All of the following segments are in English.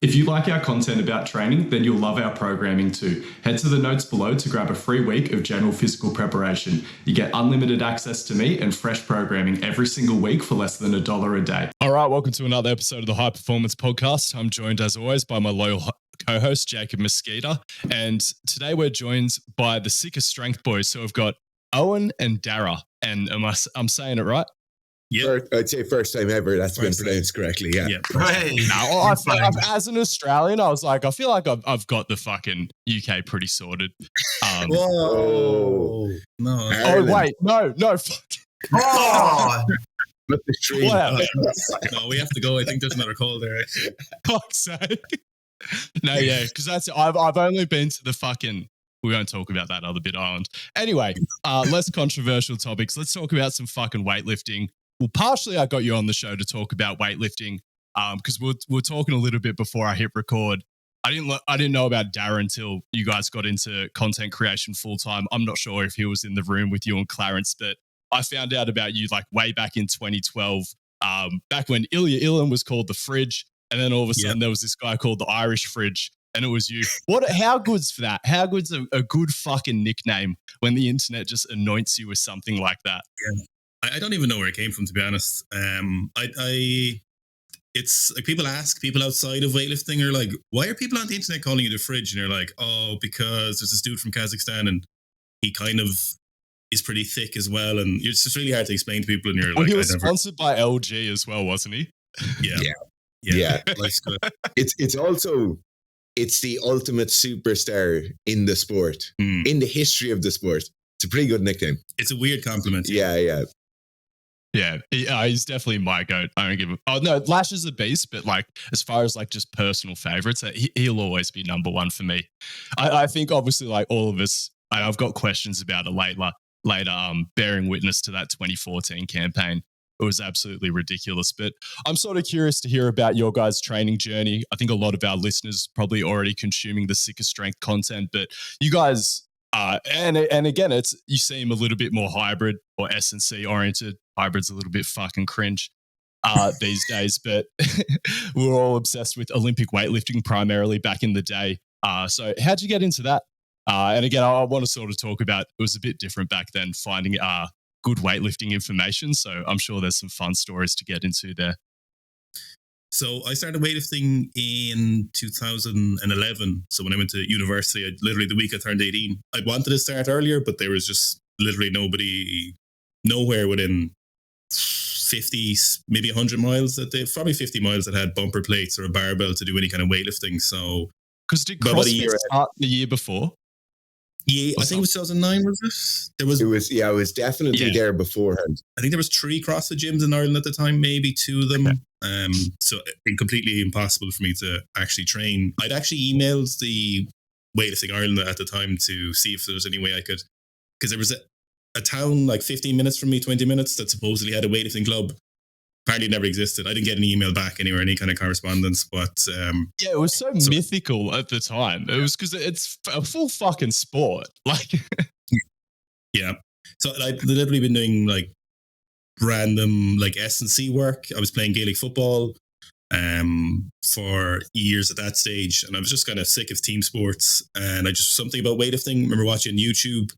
If you like our content about training, then you'll love our programming too. Head to the notes below to grab a free week of general physical preparation. You get unlimited access to me and fresh programming every single week for less than $1 a day. All right, welcome to another episode of the Hyperformance podcast. I'm joined as always by my loyal co-host, Jacob Mosquita. And today we're joined by the Sika Strength Boys. So we've got Owen and Dara. And I'm saying it right? Yeah, I'd say first time ever that's been pronounced correctly. Yeah. Right. No, as an Australian, I was like, I feel like I've got the fucking UK pretty sorted. Whoa. No. Oh, wait. No. Fuck. Oh. No, we have to go. I think there's another call there. Fuck's sake. No, yeah, because I've only been to the fucking. We won't talk about that other bit island. Anyway, less controversial topics. Let's talk about some fucking weightlifting. Well, partially I got you on the show to talk about weightlifting because we're talking a little bit before I hit record. I didn't know about Dara until you guys got into content creation full time. I'm not sure if he was in the room with you and Clarence, but I found out about you like way back in 2012, back when Ilya Ilan was called the Fridge, and then all of a sudden there was this guy called the Irish Fridge. And it was you. How good's for that? How good's a good fucking nickname when the internet just anoints you with something like that? Yeah, I don't even know where it came from, to be honest. It's like people ask people outside of weightlifting are like, why are people on the internet calling you the Fridge? And you're like, oh, because there's this dude from Kazakhstan and he kind of is pretty thick as well. And it's just really hard to explain to people. And you're he was sponsored by LG as well, wasn't he? Yeah. Life's good. It's also. It's the ultimate superstar in the sport, in the history of the sport. It's a pretty good nickname. It's a weird compliment. Yeah. He's definitely my goat. I don't give a. Oh no, Lash is a beast, but like as far as like just personal favorites, he'll always be number one for me. I think obviously like all of us, I've got questions about it later. Bearing witness to that 2014 campaign. It was absolutely ridiculous. But I'm sort of curious to hear about your guys' training journey. I think a lot of our listeners probably already consuming the Sika Strength content, but you guys, and again, you seem a little bit more hybrid or S&C oriented. Hybrid's a little bit fucking cringe these days, but we were all obsessed with Olympic weightlifting primarily back in the day. So how'd you get into that? And again, I want to sort of talk about, it was a bit different back then, finding good weightlifting information. So I'm sure there's some fun stories to get into there. So I started weightlifting in 2011. So when I went to university, literally the week I turned 18, I wanted to start earlier, but there was just literally nowhere within 50, maybe 100 miles probably 50 miles that had bumper plates or a barbell to do any kind of weightlifting. So because did CrossFit start the year before? Yeah, I think it was 2009, was it? It was definitely there beforehand. I think there was 3 CrossFit gyms in Ireland at the time, maybe 2 of them. Okay. So it's completely impossible for me to actually train. I'd actually emailed the Weightlifting Ireland at the time to see if there was any way I could, because there was a town like 15 minutes from me, 20 minutes, that supposedly had a weightlifting club. Apparently it never existed. I didn't get an email back anywhere, any kind of correspondence, but it was so mythical at the time. It was because it's a full fucking sport. Like, yeah. So I've literally been doing like random like S&C work. I was playing Gaelic football for years at that stage, and I was just kind of sick of team sports, and I just something about weightlifting. I remember watching YouTube,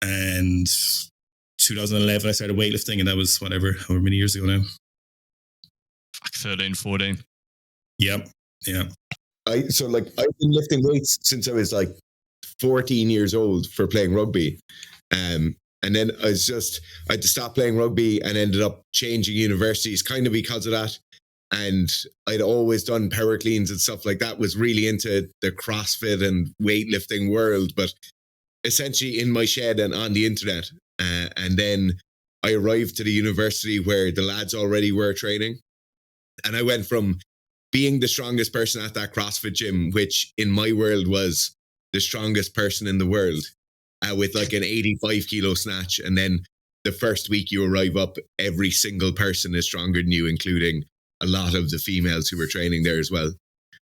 and 2011 I started weightlifting, and that was however many years ago now. Like 13, 14. Yep. Yeah. I've been lifting weights since I was like 14 years old for playing rugby. And then I had to stop playing rugby and ended up changing universities kind of because of that. And I'd always done power cleans and stuff like that, was really into the CrossFit and weightlifting world, but essentially in my shed and on the internet. And then I arrived to the university where the lads already were training. And I went from being the strongest person at that CrossFit gym, which in my world was the strongest person in the world, with like an 85 kilo snatch. And then the first week you arrive up, every single person is stronger than you, including a lot of the females who were training there as well.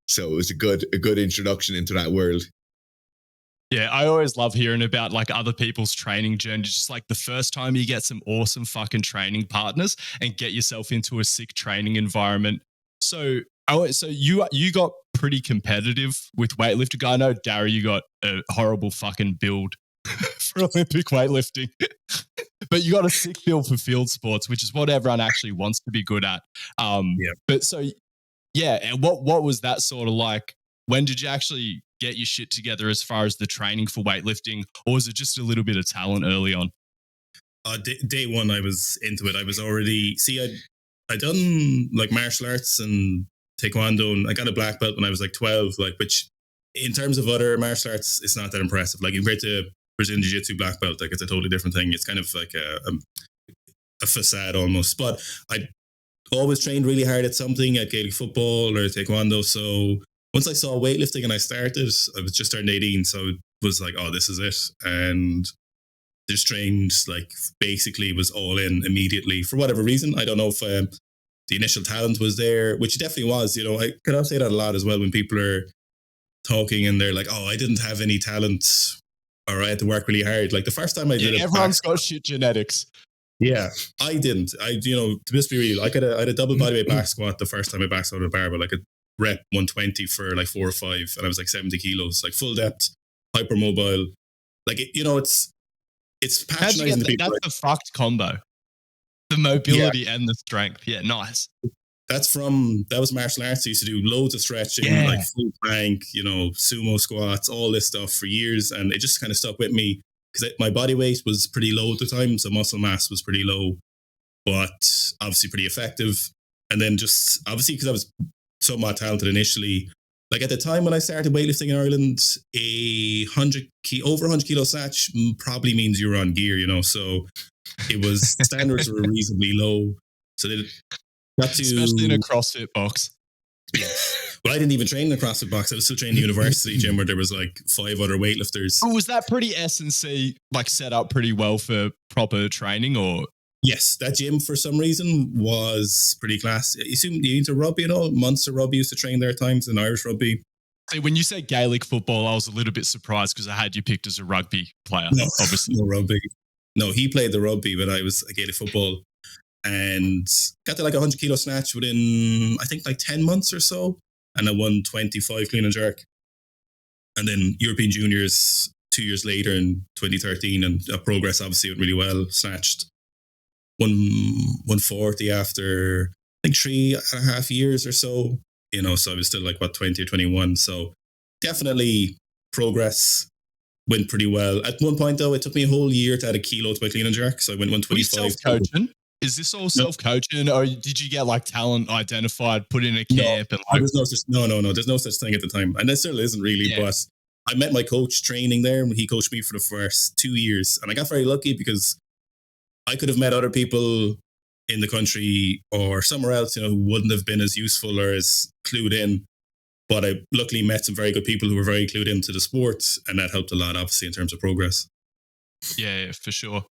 So it was a good introduction into that world. Yeah, I always love hearing about like other people's training journeys. Just like the first time you get some awesome fucking training partners and get yourself into a sick training environment. So Oh, so you got pretty competitive with weightlifting. I know, Darry, you got a horrible fucking build for Olympic weightlifting, but you got a sick build for field sports, which is what everyone actually wants to be good at. But so, yeah, and what was that sort of like? When did you actually get your shit together as far as the training for weightlifting, or was it just a little bit of talent early on? Day one, I was into it. I was already I'd done like martial arts and taekwondo, and I got a black belt when I was like 12. Like, which in terms of other martial arts, it's not that impressive. Like compared to Brazilian Jiu-Jitsu black belt, like it's a totally different thing. It's kind of like a facade almost. But I always trained really hard at something, at Gaelic football or taekwondo. So once I saw weightlifting and I was just turned 18, so it was like, oh, this is it. And just trained, like basically was all in immediately for whatever reason. I don't know if the initial talent was there, which definitely was. You know, I could say that a lot as well when people are talking and they're like, oh, I didn't have any talent or I had to work really hard. Like the first time I did it. Everyone's got shit genetics. Yeah, I didn't. To just be real, I had a double bodyweight back squat the first time I back squatted a barbell. I could rep 120 for like 4 or 5, and I was like 70 kilos, like full depth, hypermobile. Like, it's patronizing to people. That's the fucked combo. The mobility and the strength. Yeah, nice. That was martial arts. I used to do loads of stretching, like full plank, sumo squats, all this stuff for years. And it just kind of stuck with me because my body weight was pretty low at the time. So muscle mass was pretty low, but obviously pretty effective. And then just obviously because I was somewhat talented initially, like at the time when I started weightlifting in Ireland, over 100 kilo snatch probably means you were on gear, so it was standards were reasonably low. So they got to, especially in a CrossFit box. Yeah. Well, I didn't even train in a CrossFit box. I was still training in a university gym where there was like 5 other weightlifters. Oh, was that pretty S&C, like set up pretty well for proper training, or? Yes, that gym for some reason was pretty class. You assume you into rugby and all? Munster rugby used to train there at times, and Irish rugby. See, when you say Gaelic football, I was a little bit surprised because I had you picked as a rugby player. No, obviously. No rugby. No, he played the rugby, but I was a Gaelic football. And got to like 100 kilo snatch within, I think, like 10 months or so. And I won 25 clean and jerk. And then European Juniors 2 years later in 2013, and progress obviously went really well. Snatched 140 after I think 3.5 years or so, so I was still like 20 or 21. So definitely progress went pretty well. At one point though, it took me a whole year to add a kilo to my clean and jerk. So I went 125. Were you self-coaching? Is this all self-coaching, or did you get like talent identified, put in a camp? No, and no. There's no such thing at the time. And there still isn't really, but I met my coach training there and he coached me for the first 2 years. And I got very lucky because I could have met other people in the country or somewhere else, who wouldn't have been as useful or as clued in. But I luckily met some very good people who were very clued into the sport, and that helped a lot, obviously, in terms of progress. Yeah, for sure.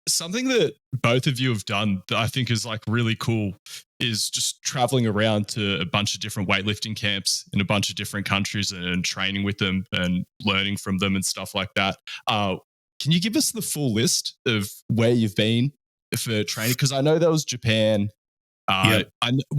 Something that both of you have done that I think is like really cool is just traveling around to a bunch of different weightlifting camps in a bunch of different countries and training with them and learning from them and stuff like that. Can you give us the full list of where you've been for training? Because I know that was Japan. Were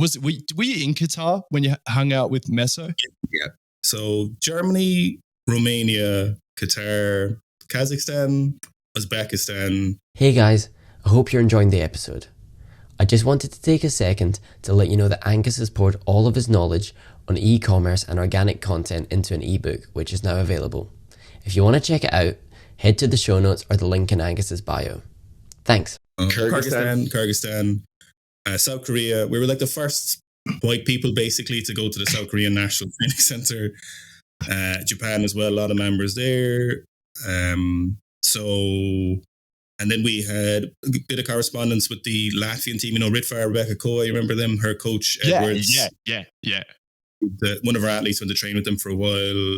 you in Qatar when you hung out with Meso? Yeah. So Germany, Romania, Qatar, Kazakhstan, Uzbekistan. Hey guys, I hope you're enjoying the episode. I just wanted to take a second to let you know that Angus has poured all of his knowledge on e-commerce and organic content into an ebook, which is now available. If you want to check it out, head to the show notes or the link in Angus's bio. Thanks. Kyrgyzstan, South Korea. We were like the first white people basically to go to the South Korean National Training Center. Japan as well, a lot of members there. And then we had a bit of correspondence with the Latvian team, Ritva, Rebecca Coy, you remember them? Her coach, Edwards. Yeah. One of our athletes went to train with them for a while.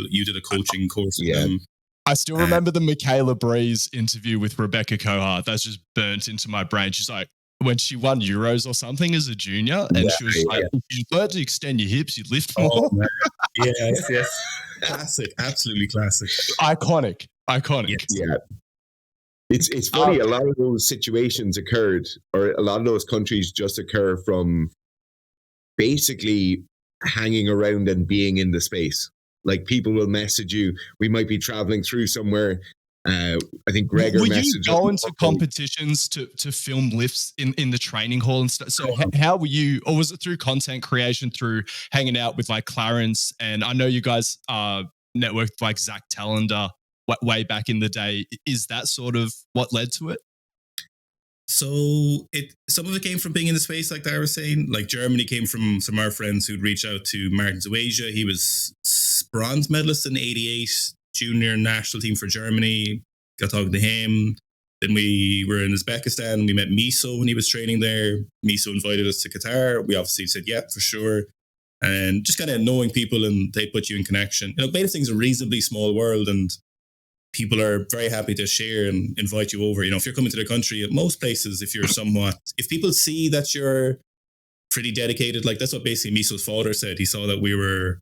You did a coaching course with them. I still remember the Michaela Breeze interview with Rebecca Cohart. That's just burnt into my brain. She's like, when she won Euros or something as a junior, and she was like, if you learn to extend your hips, you'd lift more. Yes. Classic, absolutely classic. Iconic. Yeah. It's funny, a lot of those situations occurred, or a lot of those countries just occur from basically hanging around and being in the space. Like people will message you. We might be traveling through somewhere. I think Gregor were messaged you going to competitions to film lifts in the training hall and stuff? So how were you, or was it through content creation, through hanging out with like Clarence? And I know you guys networked like Zach Tallender way back in the day. Is that sort of what led to it? So some of it came from being in the space, like I was saying. Like Germany came from some of our friends who'd reach out to Martin Zuasia. He was bronze medalist in '88 junior national team for Germany. Got talking to him. Then we were in Uzbekistan. We met Miso when he was training there. Miso invited us to Qatar. We obviously said, yeah, for sure. And just kind of knowing people, and they put you in connection. You know, weightlifting's a reasonably small world, and people are very happy to share and invite you over. You know, if you're coming to the country, at most places, if people see that you're pretty dedicated, like that's what basically Miso's father said. He saw that we were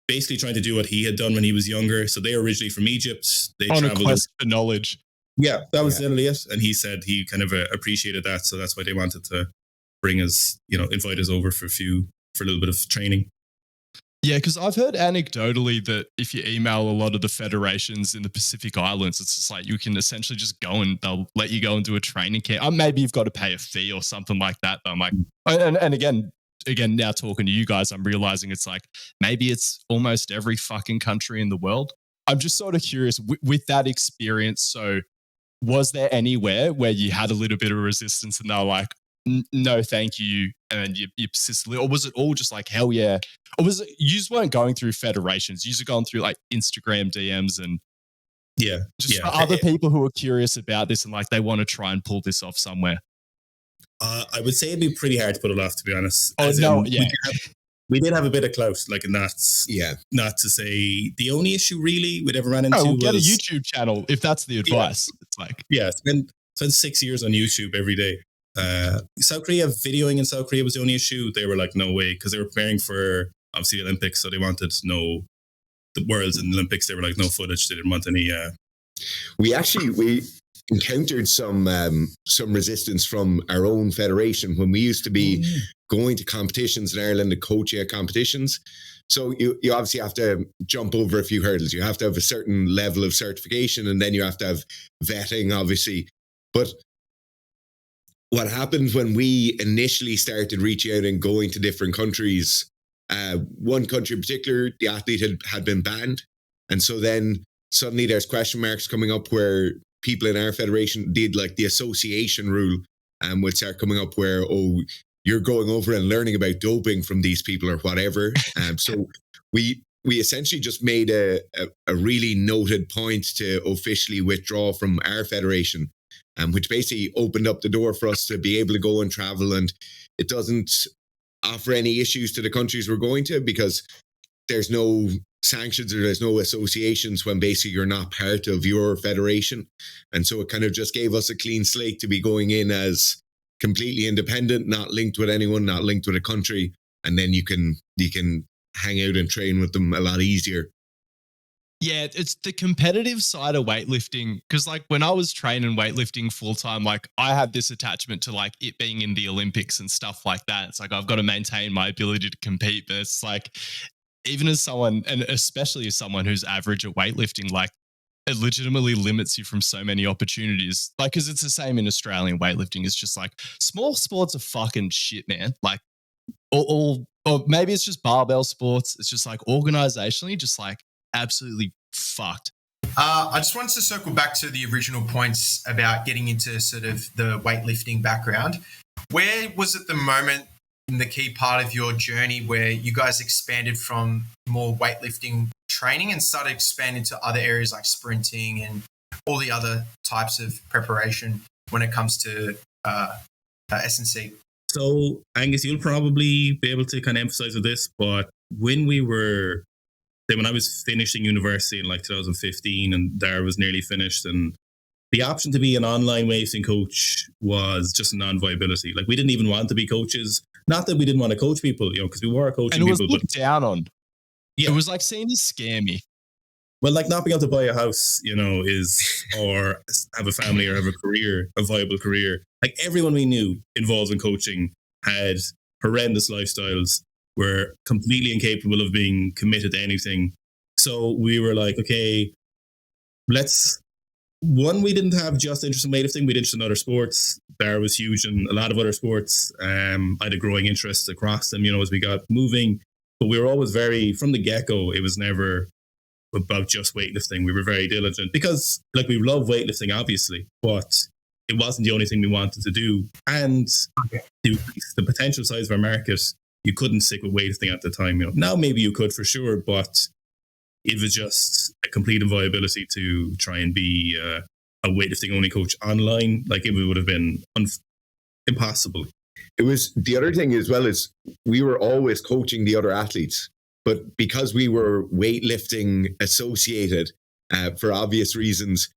basically trying to do what he had done when he was younger. So they were originally from Egypt. They on traveled a quest for knowledge. Yeah, that was literally it. And he said he kind of appreciated that. So that's why they wanted to bring us, you know, invite us over for a little bit of training. Yeah, because I've heard anecdotally that if you email a lot of the federations in the Pacific Islands, it's just like you can essentially just go and they'll let you go and do a training camp. Maybe you've got to pay a fee or something like that. But I'm like, and again, now talking to you guys, I'm realizing it's like maybe it's almost every fucking country in the world. I'm just sort of curious with that experience. So was there anywhere where you had a little bit of resistance and they were like, no, thank you, and you persistently, or was it all just like, hell yeah? Or was it, you just weren't going through federations, you just going through like Instagram DMs and for other people who are curious about this and like they want to try and pull this off somewhere? I would say it'd be pretty hard to put it off, to be honest. Oh, no, yeah. We did have a bit of clout, like, and that's not to say the only issue really we'd ever ran into. We'll get a YouTube channel if that's the advice. It's like, spend 6 years on YouTube every day. South Korea, videoing in South Korea was the only issue. They were like, no way, because they were preparing for obviously the Olympics, so they wanted to know the Worlds and Olympics. They were like, no footage. They didn't want any. We encountered some resistance from our own federation when we used to be going to competitions in Ireland and coaching at competitions. So you obviously have to jump over a few hurdles. You have to have a certain level of certification, and then you have to have vetting, obviously. But what happened when we initially started reaching out and going to different countries, one country in particular, the athlete had been banned. And so then suddenly there's question marks coming up where people in our federation did like the association rule and would start coming up where, oh, you're going over and learning about doping from these people or whatever. So we essentially just made a really noted point to officially withdraw from our federation, which basically opened up the door for us to be able to go and travel. And it doesn't offer any issues to the countries we're going to because there's no sanctions or there's no associations when basically you're not part of your federation. And so it kind of just gave us a clean slate to be going in as completely independent, not linked with anyone, not linked with a country. And then you can hang out and train with them a lot easier. Yeah, it's the competitive side of weightlifting. Because like when I was training weightlifting full time, like I had this attachment to like it being in the Olympics and stuff like that. It's like I've got to maintain my ability to compete. But it's like even as someone, and especially as someone who's average at weightlifting, like it legitimately limits you from so many opportunities. Like, because it's the same in Australian weightlifting. It's just like small sports are fucking shit, man. Like or maybe it's just barbell sports. It's just like organizationally, just like absolutely fucked. I just wanted to circle back to the original points about getting into sort of the weightlifting background. Where was it the moment in the key part of your journey where you guys expanded from more weightlifting training and started expanding to other areas like sprinting and all the other types of preparation when it comes to S&C? So, Angus, you'll probably be able to kind of emphasize with this, but when I was finishing university in like 2015 and Dara was nearly finished, and the option to be an online weightlifting coach was just a non-viability. Like we didn't even want to be coaches. Not that we didn't want to coach people, you know, because we were coaching people. And it was people, looked down on. Yeah. It was like seen as scammy. Well, like not being able to buy a house, you know, or have a family or have a career, a viable career. Like everyone we knew involved in coaching had horrendous lifestyles, were completely incapable of being committed to anything. So we were like, okay, we didn't have just interest in weightlifting, we had interest in other sports. Bar was huge in a lot of other sports. I had a growing interest across them, as we got moving. But we were always from the get-go, it was never about just weightlifting. We were very diligent because we love weightlifting, obviously, but it wasn't the only thing we wanted to do. And the potential size of our market, you couldn't stick with weightlifting at the time. Now maybe you could for sure, but it was just a complete inviability to try and be a weightlifting only coach online. It would have been impossible. It was, the other thing as well is we were always coaching the other athletes, but because we were weightlifting associated for obvious reasons,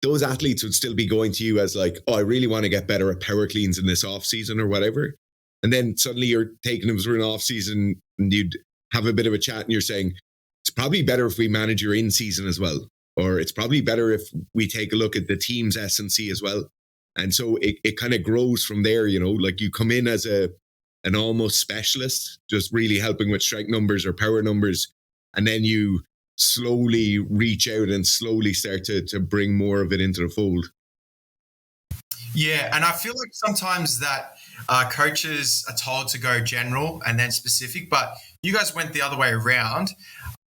those athletes would still be going to you as I really want to get better at power cleans in this off season or whatever. And then suddenly you're taking them through an off season and you'd have a bit of a chat and you're saying, it's probably better if we manage your in season as well. Or it's probably better if we take a look at the team's S&C as well. And so it kind of grows from there, you come in as an almost specialist, just really helping with strength numbers or power numbers. And then you slowly reach out and slowly start to bring more of it into the fold. Yeah, and I feel like sometimes that coaches are told to go general and then specific, but you guys went the other way around.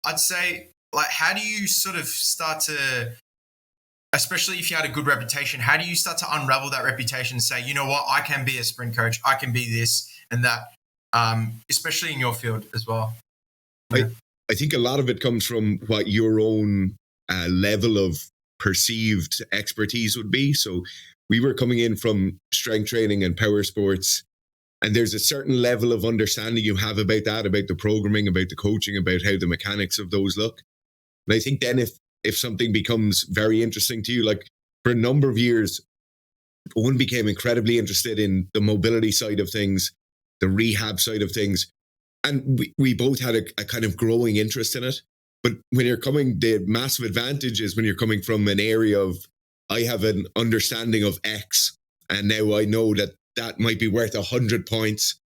I'd say, how do you sort of start to, especially if you had a good reputation, how do you start to unravel that reputation and say, you know what, I can be a sprint coach, I can be this and that, especially in your field as well? Yeah. I think a lot of it comes from what your own level of perceived expertise would be. So we were coming in from strength training and power sports, and there's a certain level of understanding you have about that, about the programming, about the coaching, about how the mechanics of those look. And I think then if something becomes very interesting to you, for a number of years, Owen became incredibly interested in the mobility side of things, the rehab side of things. And we both had a kind of growing interest in it. But when you're the massive advantage is when you're coming from an area of, I have an understanding of X, and now I know that might be worth 100 points.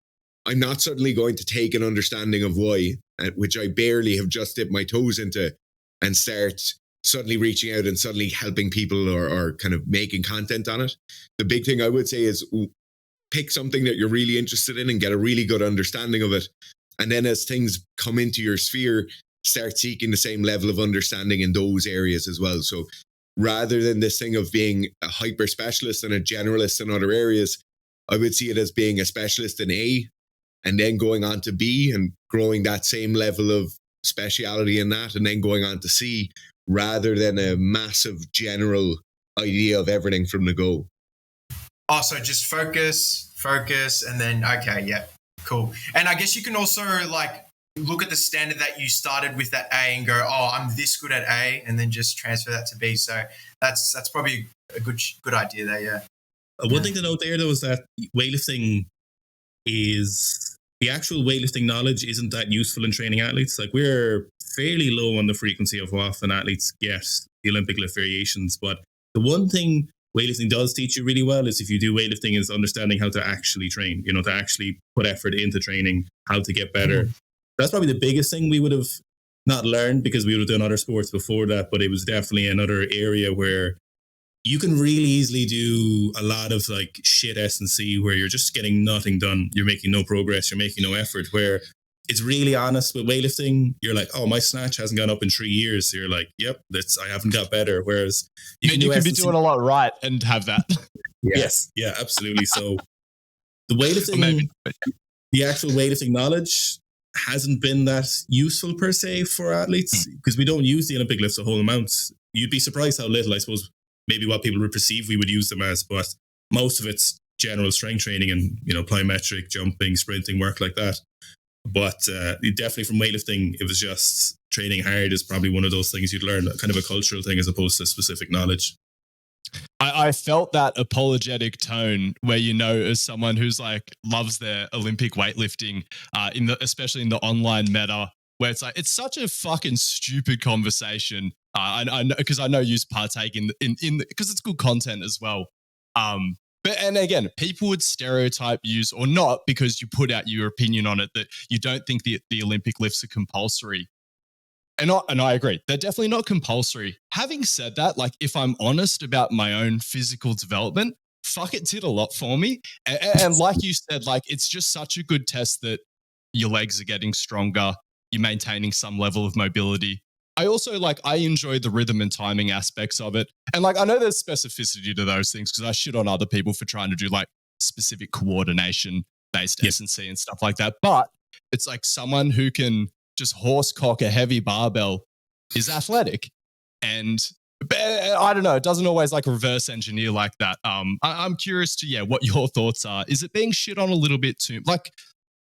I'm not suddenly going to take an understanding of Y, which I barely have just dipped my toes into, and start suddenly reaching out and suddenly helping people or kind of making content on it. The big thing I would say is pick something that you're really interested in and get a really good understanding of it. And then as things come into your sphere, start seeking the same level of understanding in those areas as well. So rather than this thing of being a hyper specialist and a generalist in other areas, I would see it as being a specialist in A and then going on to B and growing that same level of speciality in that and then going on to C, rather than a massive general idea of everything from the go. Oh, so just focus, and then, okay, yeah, cool. And I guess you can also look at the standard that you started with at A and go, oh, I'm this good at A, and then just transfer that to B. So that's probably a good idea there, yeah. One thing to note there, though, is that weightlifting the actual weightlifting knowledge isn't that useful in training athletes. We're fairly low on the frequency of how often athletes get the Olympic lift variations. But the one thing weightlifting does teach you really well is if you do weightlifting is understanding how to actually train, to actually put effort into training, how to get better. Mm-hmm. That's probably the biggest thing we would have not learned because we would have done other sports before that. But it was definitely another area where you can really easily do a lot of shit S&C where you're just getting nothing done. You're making no progress. You're making no effort. Where it's really honest with weightlifting. You're like, oh, my snatch hasn't gone up in 3 years. So you're like, yep, I haven't got better. Whereas you can be doing a lot right and have that. Yes. Yeah, absolutely. So the weightlifting, the actual weightlifting knowledge hasn't been that useful per se for athletes because we don't use the Olympic lifts a whole amount. You'd be surprised how little, I suppose, maybe what people would perceive we would use them as, but most of it's general strength training and, plyometric, jumping, sprinting, work like that. But definitely from weightlifting, it was just training hard is probably one of those things you'd learn, kind of a cultural thing as opposed to specific knowledge. I felt that apologetic tone where, as someone who's loves their Olympic weightlifting, especially in the online meta, where it's such a fucking stupid conversation. I know because I know you partake in because it's good content as well. But And again, people would stereotype use or not because you put out your opinion on it that you don't think the Olympic lifts are compulsory. And I agree, they're definitely not compulsory. Having said that, like if I'm honest about my own physical development, fuck, it did a lot for me. And like you said, like it's just such a good test that your legs are getting stronger, you're maintaining some level of mobility. I also I enjoy the rhythm and timing aspects of it. And I know there's specificity to those things because I shit on other people for trying to do specific coordination based S&C and stuff like that. But it's someone who can just horse cock a heavy barbell is athletic. And I don't know, it doesn't always reverse engineer like that. I'm curious to, what your thoughts are. Is it being shit on a little bit too?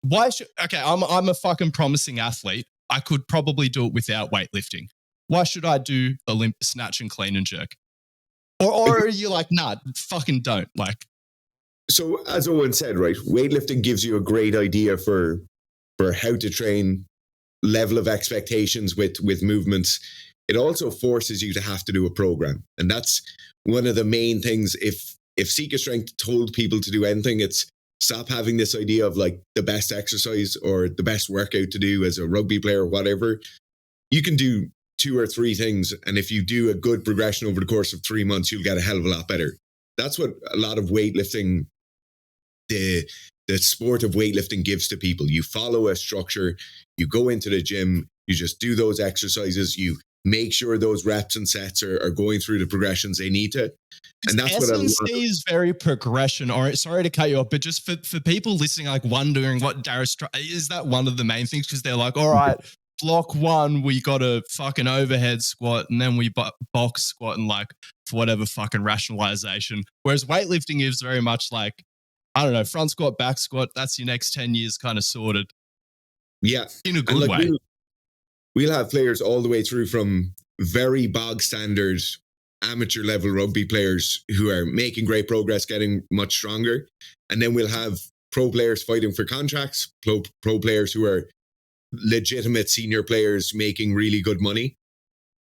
Why should, okay, I'm a fucking promising athlete. I could probably do it without weightlifting. Why should I do snatch and clean and jerk? Or are you nah, fucking don't? So as Owen said, right, weightlifting gives you a great idea for how to train, level of expectations with movements. It also forces you to have to do a program. And that's one of the main things. If Sika Strength told people to do anything, it's stop having this idea of the best exercise or the best workout to do as a rugby player or whatever. You can do 2 or 3 things. And if you do a good progression over the course of 3 months, you'll get a hell of a lot better. That's what a lot of weightlifting, the sport of weightlifting gives to people. You follow a structure, you go into the gym, you just do those exercises, you make sure those reps and sets are going through the progressions they need to. And that's what S&C is very progression. Or sorry to cut you off, but just for people listening, wondering what Darius is, that one of the main things? Because they're all right, block 1, we got a fucking overhead squat, and then we box squat and for whatever fucking rationalization. Whereas weightlifting is very much I don't know, front squat, back squat. That's your next 10 years kind of sorted. Yeah, in a good way. We'll have players all the way through from very bog standard amateur level rugby players who are making great progress, getting much stronger. And then we'll have pro players fighting for contracts, pro players who are legitimate senior players making really good money.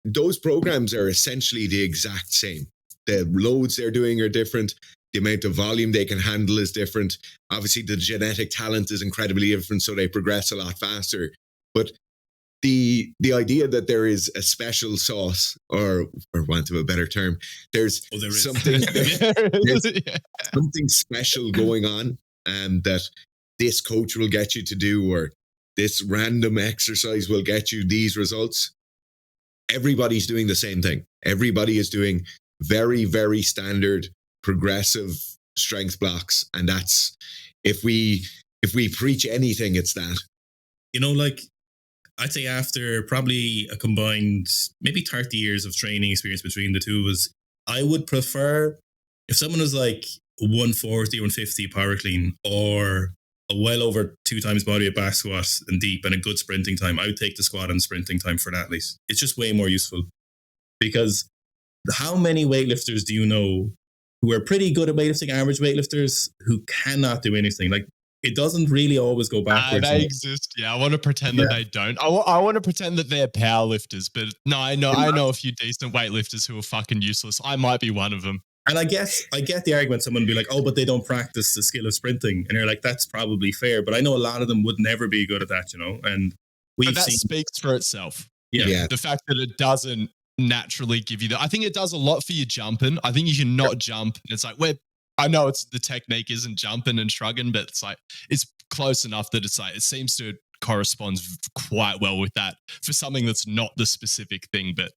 Those programs are essentially the exact same. The loads they're doing are different. The amount of volume they can handle is different. Obviously, the genetic talent is incredibly different, so they progress a lot faster. But the idea that there is a special sauce, or want of a better term, there's something special going on, and that this coach will get you to do, or this random exercise will get you these results. Everybody's doing the same thing. Everybody is doing very, very standard progressive strength blocks, and that's if we preach anything, it's that. I'd say after probably a combined maybe 30 years of training experience between the two of us, I would prefer if someone was 140, 150 power clean, or a well over 2 times body weight back squat and deep and a good sprinting time, I would take the squat and sprinting time for that least. It's just way more useful, because how many weightlifters do you know who are pretty good at weightlifting, average weightlifters, who cannot do anything? It doesn't really always go backwards. They exist. Yeah, I want to pretend that they don't. I want to pretend that they're powerlifters, but no, I know a few decent weightlifters who are fucking useless. I might be one of them. And I get the argument. Someone would be oh, but they don't practice the skill of sprinting. And you're that's probably fair. But I know a lot of them would never be good at that, And speaks for itself. Yeah. The fact that it doesn't naturally give you that. I think it does a lot for your jumping. I think you can not jump. It's I know it's the technique isn't jumping and shrugging, but it's close enough that it seems to correspond quite well with that for something that's not the specific thing, but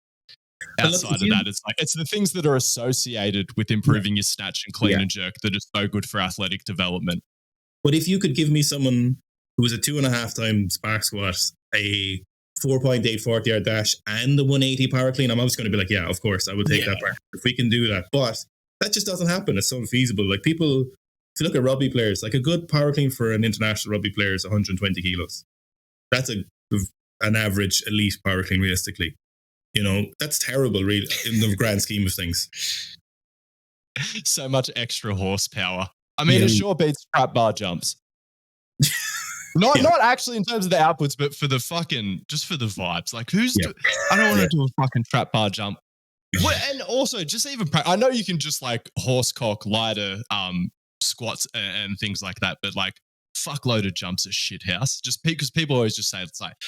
outside of that, it's the things that are associated with improving your snatch and clean and jerk that are so good for athletic development. But if you could give me someone who was a 2.5 times back squat, a 4.8 40-yard dash, and the 180 power clean, I'm always going to be yeah, of course, I would take that back if we can do that. But that just doesn't happen. It's so unfeasible. People, if you look at rugby players, a good power clean for an international rugby player is 120 kilos. That's an average elite power clean, realistically. That's terrible, really, in the grand scheme of things. So much extra horsepower. I mean, it sure beats trap bar jumps. Not actually in terms of the outputs, but for the just for the vibes. I don't want to do a fucking trap bar jump. Well, and also just even I know you can just like horsecock lighter squats and things like that, but like fuckload of jumps at shit house. Just because people always just say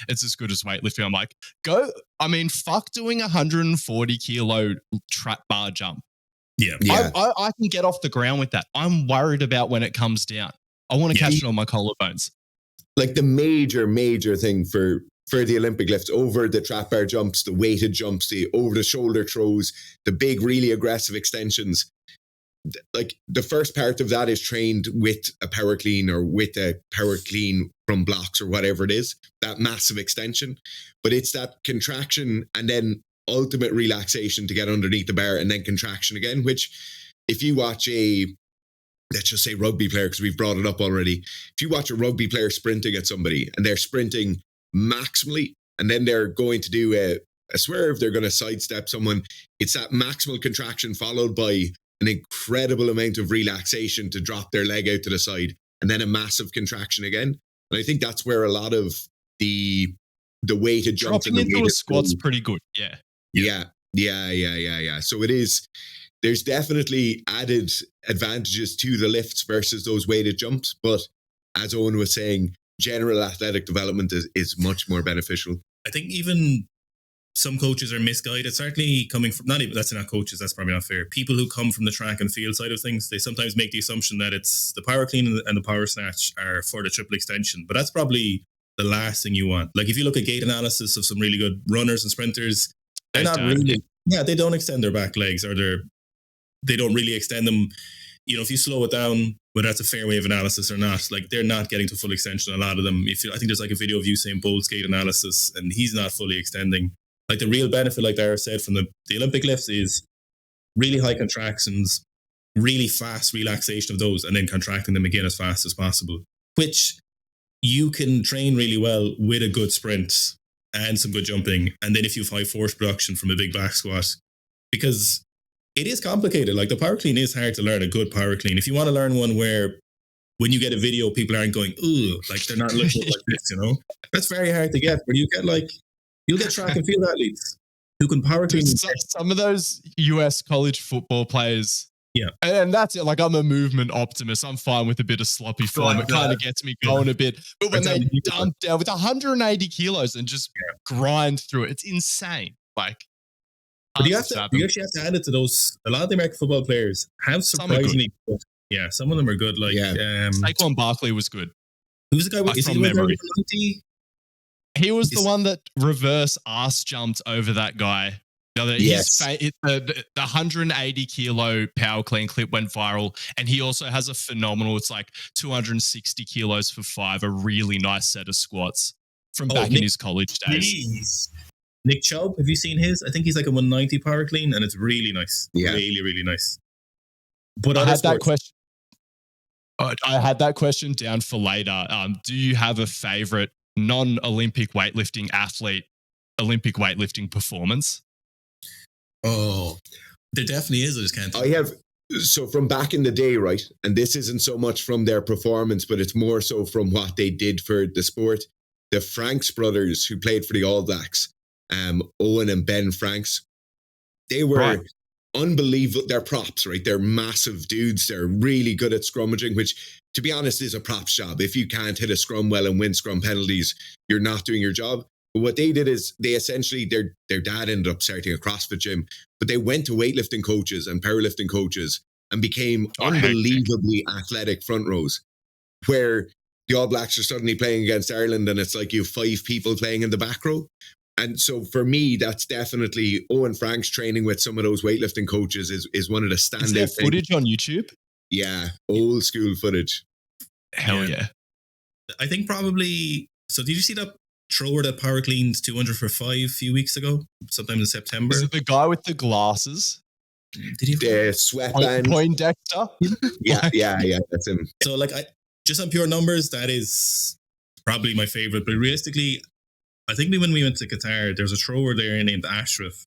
it's as good as weightlifting. I'm like, fuck doing 140 kilo trap bar jump. Yeah. I can get off the ground with that. I'm worried about when it comes down. I want to catch it on my collarbones. Like the major thing for the Olympic lifts, over the trap bar jumps, the weighted jumps, the over the shoulder throws, the big, really aggressive extensions. Like the first part of that is trained with a power clean or with a power clean from blocks or whatever it is, that massive extension. But it's that contraction and then ultimate relaxation to get underneath the bar and then contraction again, which if you watch let's just say rugby player, because we've brought it up already. If you watch a rugby player sprinting at somebody and they're sprinting maximally and then they're going to do a swerve, they're going to sidestep someone, it's that maximal contraction followed by an incredible amount of relaxation to drop their leg out to the side and then a massive contraction again. And I think that's where a lot of the weighted jumps dropping into a squat's pretty good. Yeah. So it is. There's definitely added advantages to the lifts versus those weighted jumps. But as Owen was saying, general athletic development is much more beneficial. I think even some coaches are misguided, certainly coming from, that's not coaches, that's probably not fair. People who come from the track and field side of things, they sometimes make the assumption that it's the power clean and the power snatch are for the triple extension. But that's probably the last thing you want. Like if you look at gait analysis of some really good runners and sprinters, they're not really, they don't extend their back legs, or they don't really extend them. You know, if you slow it down, whether that's a fair way of analysis or not, like they're not getting to full extension. A lot of them, I think there's like a video of Usain Bolt's gait analysis and he's not fully extending. Like the real benefit, like Dara said, from the Olympic lifts is really high contractions, really fast relaxation of those, and then contracting them again as fast as possible, which you can train really well with a good sprint and some good jumping. And then if you have high force production from a big back squat, because it is complicated. Like the power clean is hard to learn, a good power clean. If you want to learn one where when you get a video, people aren't going, ooh, like they're not looking like this, you know, that's very hard to get. But you'll get track and field athletes who can power clean. Some of those US college football players. Yeah. And that's it. Like I'm a movement optimist. I'm fine with a bit of sloppy form. It kind of gets me going a bit. But when they dump down with 180 kilos and just grind through it, it's insane. Like, but you actually have to add it to those. A lot of the American football players have surprisingly good. Yeah, some of them are good. Like Saquon Barkley was good. Who's the guy with memory? 90? He was the one that reverse ass jumped over that guy. The 180 kilo power clean clip went viral, and he also has a phenomenal. It's like 260 kilos for 5, a really nice set of squats from back in his college days. Jeez. Nick Chubb, have you seen his? I think he's like a 190 power clean, and it's really nice. Yeah. Really, really nice. But I had that question. I had that question down for later. Do you have a favorite non-Olympic weightlifting athlete, Olympic weightlifting performance? Oh, there definitely is. I just can't. I have. So from back in the day, right? And this isn't so much from their performance, but it's more so from what they did for the sport. The Franks brothers who played for the All Blacks, Owen and Ben Franks, they were unbelievable. They're props, right? They're massive dudes. They're really good at scrummaging, which, to be honest, is a props job. If you can't hit a scrum well and win scrum penalties, you're not doing your job. But what they did is they essentially, their dad ended up starting a CrossFit gym, but they went to weightlifting coaches and powerlifting coaches and became unbelievably athletic front rows, where the All Blacks are suddenly playing against Ireland and it's like you have 5 people playing in the back row. And so for me, that's definitely Owen Franks training with some of those weightlifting coaches is one of the standout things. Is there footage on YouTube? Yeah, old school footage. Hell yeah. I think probably, so did you see that thrower that power cleaned 200 for 5 a few weeks ago, sometime in September? Is it the guy with the glasses? Did he? The sweatband. Poindexter? yeah, that's him. So like, just on pure numbers, that is probably my favorite. But realistically, I think when we went to Qatar, there was a thrower there named Ashraf,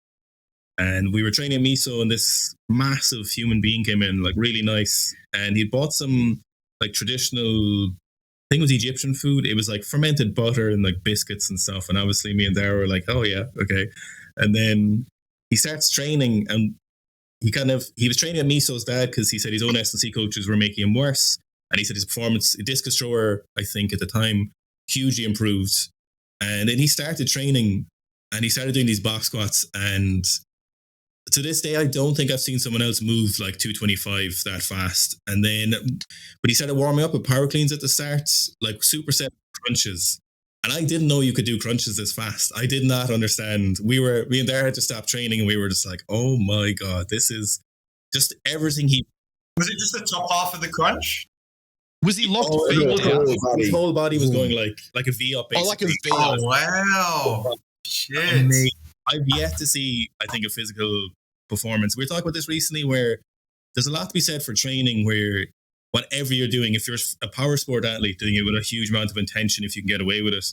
and we were training miso, and this massive human being came in, like really nice, and he bought some like traditional, I think it was Egyptian food. It was like fermented butter and like biscuits and stuff. And obviously me and Dara were like, oh yeah, okay. And then he starts training, and he was training at Miso's dad because he said his own S&C coaches were making him worse. And he said his performance, discus thrower, I think at the time, hugely improved. And then he started training, and he started doing these box squats. And to this day, I don't think I've seen someone else move like 225 that fast. And then, but he started warming up with power cleans at the start, like superset crunches. And I didn't know you could do crunches this fast. I did not understand. Me and Dara had to stop training, and we were just like, oh my God, this is just everything Was it just the top half of the crunch? Was he locked feet down? His whole body was going like a V up, basically. Oh, like a V up. Oh, wow. Shit. I've yet to see, I think, a physical performance. We were talking about this recently, where there's a lot to be said for training, where whatever you're doing, if you're a power sport athlete doing it with a huge amount of intention, if you can get away with it.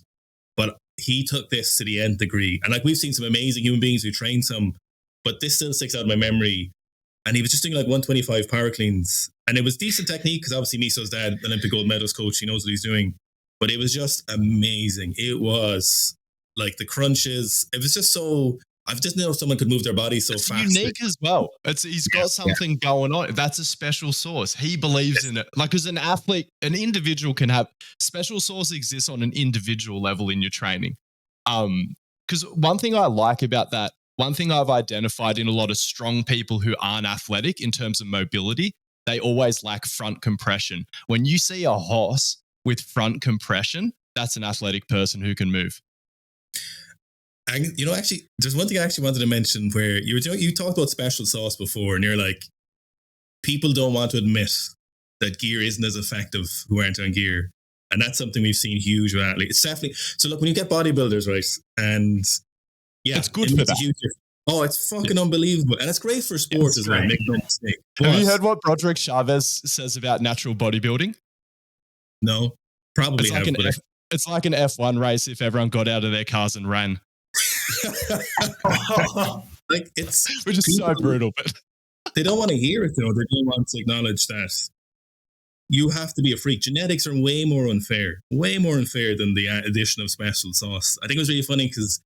But he took this to the nth degree. And like, we've seen some amazing human beings who train some, but this still sticks out of my memory. And he was just doing like 125 power cleans. And it was decent technique because obviously Miso's dad, Olympic gold medalist coach, he knows what he's doing. But it was just amazing. It was like the crunches. It was just so, I've just known someone could move their body so it's fast. Unique as well. He's got something going on. That's a special sauce. He believes in it. Like, as an athlete, an individual can have special sauce exists on an individual level in your training. Because one thing I like about that, one thing I've identified in a lot of strong people who aren't athletic in terms of mobility, they always lack front compression. When you see a horse with front compression, that's an athletic person who can move. And, you know, actually, there's one thing I actually wanted to mention where you talked about special sauce before, and you're like, people don't want to admit that gear isn't as effective who aren't on gear. And that's something we've seen huge with athletes. It's definitely, so look, when you get bodybuilders, right, and yeah, it's good for that. It's fucking unbelievable. And it's great for sport as well, make no mistake. Have you heard what Broderick Chavez says about natural bodybuilding? No, probably it's like an F1 race if everyone got out of their cars and ran. Like, it's which is so brutal, but they don't want to hear it though. They don't want to acknowledge that you have to be a freak. Genetics are way more unfair than the addition of special sauce. I think it was really funny because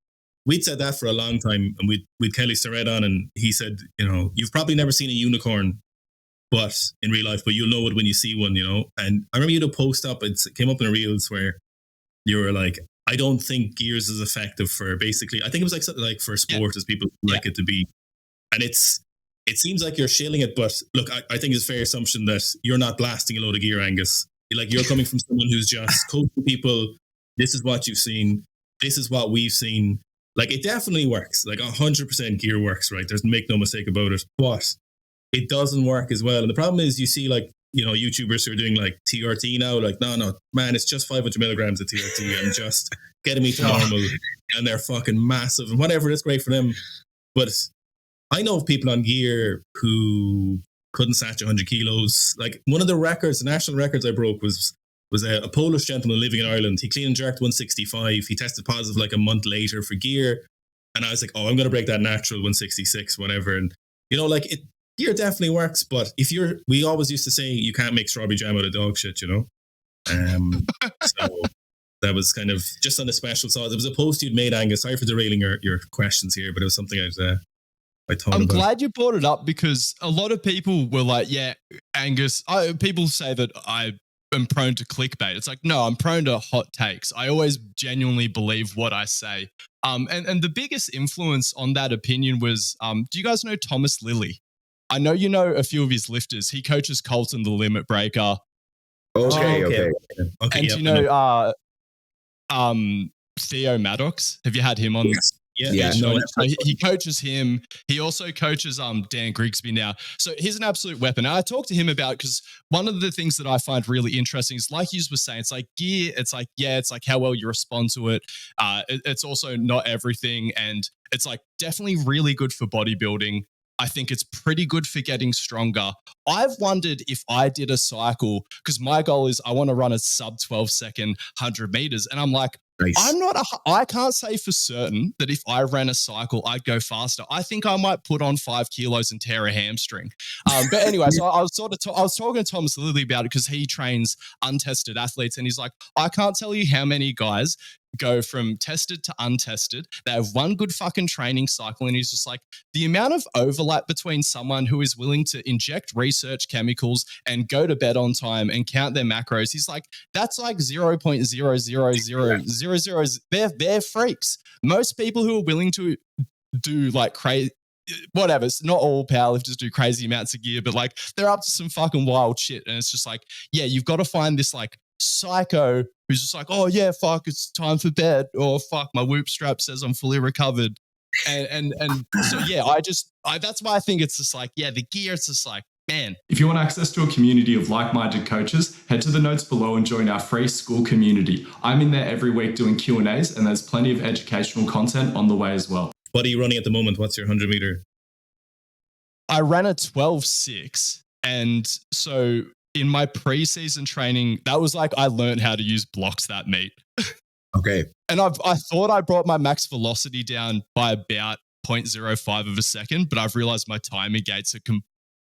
we'd said that for a long time, and we'd Kelly Starrett on, and he said, you know, you've probably never seen a unicorn, but in real life, but you'll know it when you see one, you know. And I remember you had a post up, it came up in the reels where you were like, I don't think gears is effective for basically, I think it was like something like for sport as people like it to be. And it seems like you're shilling it, but look, I think it's a fair assumption that you're not blasting a load of gear, Angus. Like, you're coming from someone who's just coaching people. This is what you've seen. This is what we've seen. Like, it definitely works. Like, 100% gear works, right? There's make no mistake about it. But it doesn't work as well. And the problem is you see, like, you know, YouTubers who are doing like TRT now, like, no, man, it's just 500 milligrams of TRT and just getting me to normal, and they're fucking massive and whatever. It's great for them. But I know of people on gear who couldn't snatch 100 kilos. Like, one of the records, the national records I broke was a Polish gentleman living in Ireland. He clean and jerked 165. He tested positive like a month later for gear. And I was like, oh, I'm going to break that natural 166, whatever. And, you know, like, gear definitely works, but we always used to say you can't make strawberry jam out of dog shit, you know? So that was kind of just on the special sauce. It was a post you'd made, Angus. Sorry for derailing your questions here, but it was something I thought about. I'm glad you brought it up because a lot of people were like, yeah, Angus, people say that I am prone to clickbait. It's like, no, I'm prone to hot takes. I always genuinely believe what I say. And the biggest influence on that opinion was, do you guys know Thomas Lilly? I know you know a few of his lifters. He coaches Colton, the limit breaker. Okay. And you know Theo Maddox? Have you had him on? Yes. Yeah. So he coaches him. He also coaches Dan Grigsby now. So he's an absolute weapon. And I talked to him about, because one of the things that I find really interesting is, like you were saying, it's like gear. It's like, yeah, it's like how well you respond to it. It's also not everything. And it's like definitely really good for bodybuilding. I think it's pretty good for getting stronger. I've wondered if I did a cycle, because my goal is I want to run a sub 12 second 100 meters. And I'm like, nice. I can't say for certain that if I ran a cycle, I'd go faster. I think I might put on 5 kilos and tear a hamstring. But anyway, so I was talking to Thomas Lilly about it because he trains untested athletes. And he's like, I can't tell you how many guys go from tested to untested. They have one good fucking training cycle, and he's just like, the amount of overlap between someone who is willing to inject research chemicals and go to bed on time and count their macros, he's like, that's like 0.00000. They're freaks. Most people who are willing to do like crazy, whatever, it's not all powerlifters do crazy amounts of gear, but like they're up to some fucking wild shit. And it's just like, yeah, you've got to find this like psycho who's just like, oh yeah, fuck, it's time for bed, or fuck, my whoop strap says I'm fully recovered. And so yeah, that's why I think it's just like, yeah, the gear, it's just like, man. If you want access to a community of like-minded coaches, head to the notes below and join our free school community. I'm in there every week doing Q&As, and there's plenty of educational content on the way as well. What are you running at the moment? What's your 100 meter? I ran a 12.6. And so in my preseason training, that was like, I learned how to use blocks that meet. Okay. And I thought I brought my max velocity down by about 0.05 of a second, but I've realized my timing gates are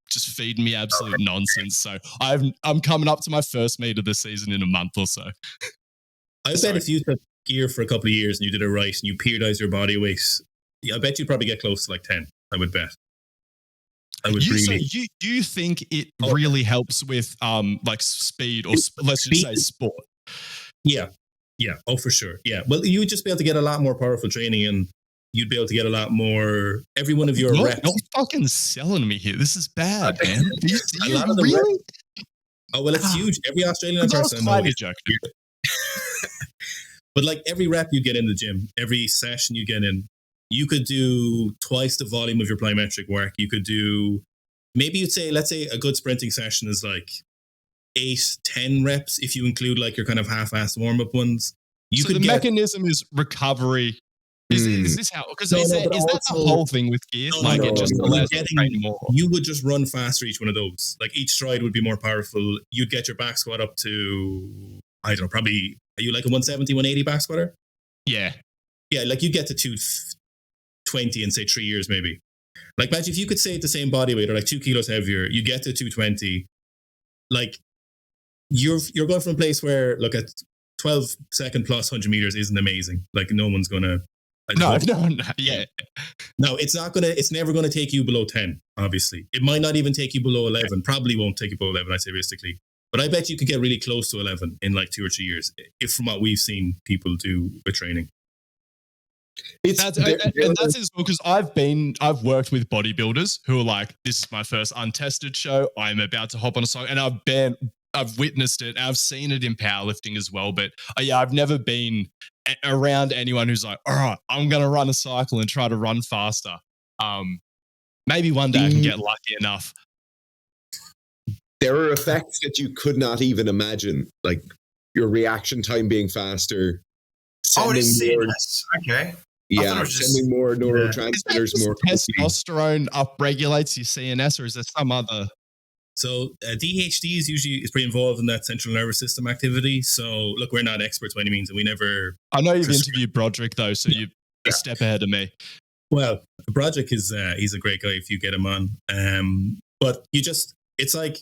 just feeding me absolute nonsense. So I'm coming up to my first meet of the season in a month or so. I bet if you took gear for a couple of years and you did it right and you periodized your body weight, I bet you'd probably get close to like 10. I would bet. So you think it really helps with like speed, or let's just say sport? Yeah. Oh, for sure. Yeah. Well, you would just be able to get a lot more powerful training, and you'd be able to get a lot more. Every one of your reps. You're fucking selling me here. This is bad, man. A lot of the really? Oh well, it's huge. Every Australian person knows. But like every rep you get in the gym, every session you get in, you could do twice the volume of your plyometric work. You could do, maybe you'd say, let's say a good sprinting session is like 8-10 reps if you include like your kind of half-assed warm-up ones. So the mechanism is recovery. Is this how? Because is that the whole thing with gear? It just allows you to train more. You would just run faster each one of those. Like each stride would be more powerful. You'd get your back squat up to, I don't know, probably, are you like a 170, 180 back squatter? Yeah. Yeah, like you get to 220 in say 3 years maybe. Like imagine if you could stay at the same body weight or like 2 kilos heavier, you get to 220. Like you're going from a place where, look, at 12 second plus 100 meters isn't amazing. Like no one's gonna. No, it's never gonna take you below 10. Obviously, it might not even take you below 11. Probably won't take you below 11. I say realistically, but I bet you could get really close to 11 in like 2 or 3 years, if from what we've seen people do with training. That's as well, because I've worked with bodybuilders who are like, this is my first untested show. I'm about to hop on a cycle, and I've witnessed it. I've seen it in powerlifting as well, but I've never been around anyone who's like, all right, I'm going to run a cycle and try to run faster. Maybe one day I can get lucky enough. There are effects that you could not even imagine, like your reaction time being faster. It is CNS. Okay. Yeah, sending more neurotransmitters, more testosterone upregulates your CNS, or is there some other? So DHT is pretty involved in that central nervous system activity. So look, we're not experts by any means, and we never. I know you've interviewed Broderick though, so you're a step ahead of me. Well, Broderick is he's a great guy if you get him on. But it's like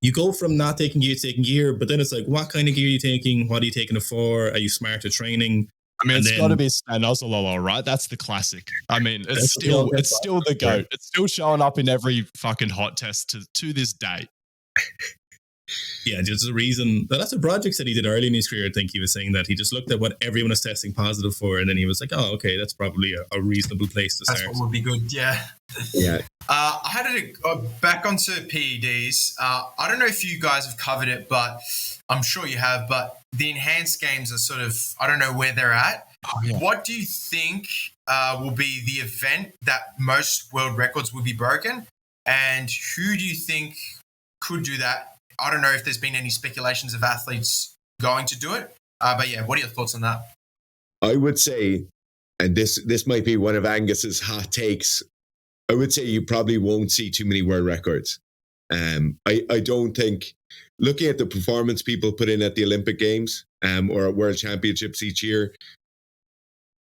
you go from not taking gear to taking gear, but then it's like, what kind of gear are you taking? What are you taking it for? Are you smart at training? I mean, it's got to be stanozolol, right? That's the classic. I mean, it's still the GOAT. It's still showing up in every fucking hot test to this day. Yeah, there's a reason. That's what Broderick said he did early in his career. I think he was saying that he just looked at what everyone is testing positive for, and then he was like, "Oh, okay, that's probably a reasonable place to start." That's what would be good. Yeah. Yeah. I had to back onto PEDs. I don't know if you guys have covered it, but I'm sure you have. But the enhanced games are sort of, I don't know where they're at. Oh, yeah. What do you think will be the event that most world records will be broken, and who do you think could do that? I don't know if there's been any speculations of athletes going to do it, but yeah, what are your thoughts on that? I would say, and this might be one of Angus's hot takes, I would say you probably won't see too many world records. I don't think, looking at the performance people put in at the Olympic Games or at World Championships each year,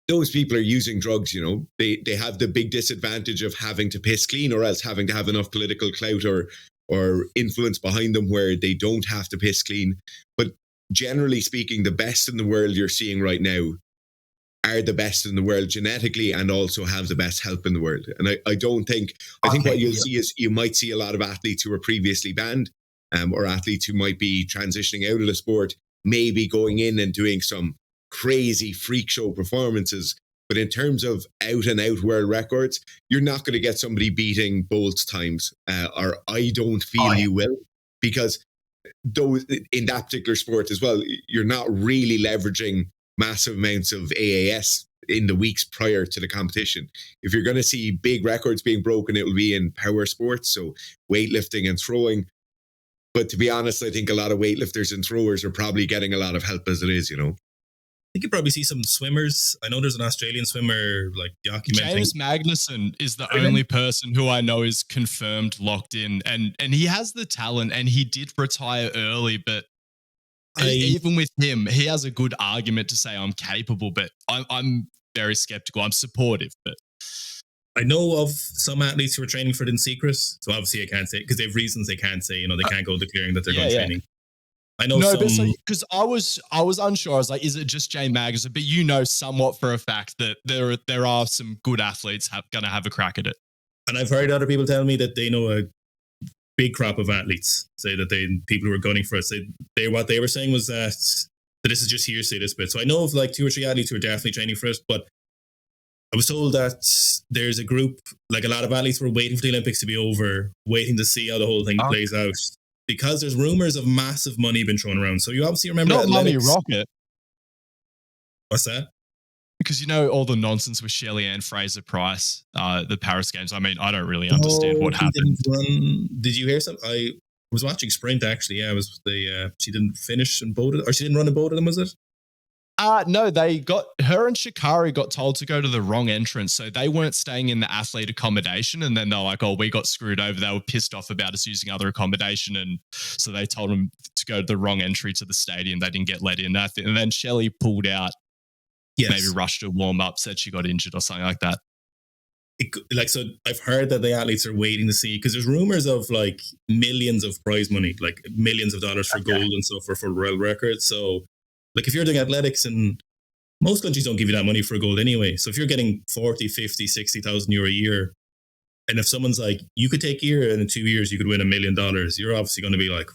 those people are using drugs, They have the big disadvantage of having to piss clean, or else having to have enough political clout or influence behind them where they don't have to piss clean. But generally speaking, the best in the world you're seeing right now are the best in the world genetically and also have the best help in the world. And I think what you'll see is you might see a lot of athletes who were previously banned, or athletes who might be transitioning out of the sport, maybe going in and doing some crazy freak show performances. But in terms of out and out world records, you're not going to get somebody beating Bolt's times, or I don't feel you will, because those in that particular sport as well, you're not really leveraging massive amounts of AAS in the weeks prior to the competition. If you're going to see big records being broken, it will be in power sports, so weightlifting and throwing. But to be honest, I think a lot of weightlifters and throwers are probably getting a lot of help as it is, you know. I think you probably see some swimmers. I know there's an Australian swimmer like documenting. James Magnuson is the only person who I know is confirmed locked in, and he has the talent, and he did retire early, but even with him, he has a good argument to say I'm capable, but I'm very skeptical. I'm supportive, but I know of some athletes who are training for it in secret. So obviously I can't say, because they have reasons they can't say, they can't go declaring that they're going training. I know because I was unsure. I was like, is it just Jay Magnuson? But you know somewhat for a fact that there are some good athletes going to have a crack at it. And I've heard other people tell me that they know a big crop of athletes say that people who are gunning for it, what they were saying was that this is just hearsay, this bit. So I know of like 2 or 3 athletes who are definitely training for it, but I was told that there's a group, like a lot of athletes were waiting for the Olympics to be over, waiting to see how the whole thing plays out. Because there's rumors of massive money being thrown around. So you obviously remember not money rocket. What's that? Because you know all the nonsense with Shelley Ann Fraser-Price, the Paris Games. I mean, I don't really understand what happened. Did you hear something? I was watching sprint actually. Yeah, she didn't finish in both of them, or she didn't run in both of them, was it? No, her and Shikari got told to go to the wrong entrance. So they weren't staying in the athlete accommodation. And then they're like, oh, we got screwed over. They were pissed off about us using other accommodation. And so they told them to go to the wrong entry to the stadium. They didn't get let in. And then Shelley pulled out, maybe rushed to warm up, said she got injured or something like that. So I've heard that the athletes are waiting to see, because there's rumors of like millions of prize money, like millions of dollars for gold and stuff for world records. So like if you're doing athletics, and most countries don't give you that money for gold anyway. So if you're getting 40, 50, 60,000 euro a year, and if someone's like, you could take here and in 2 years you could win $1 million, you're obviously going to be like,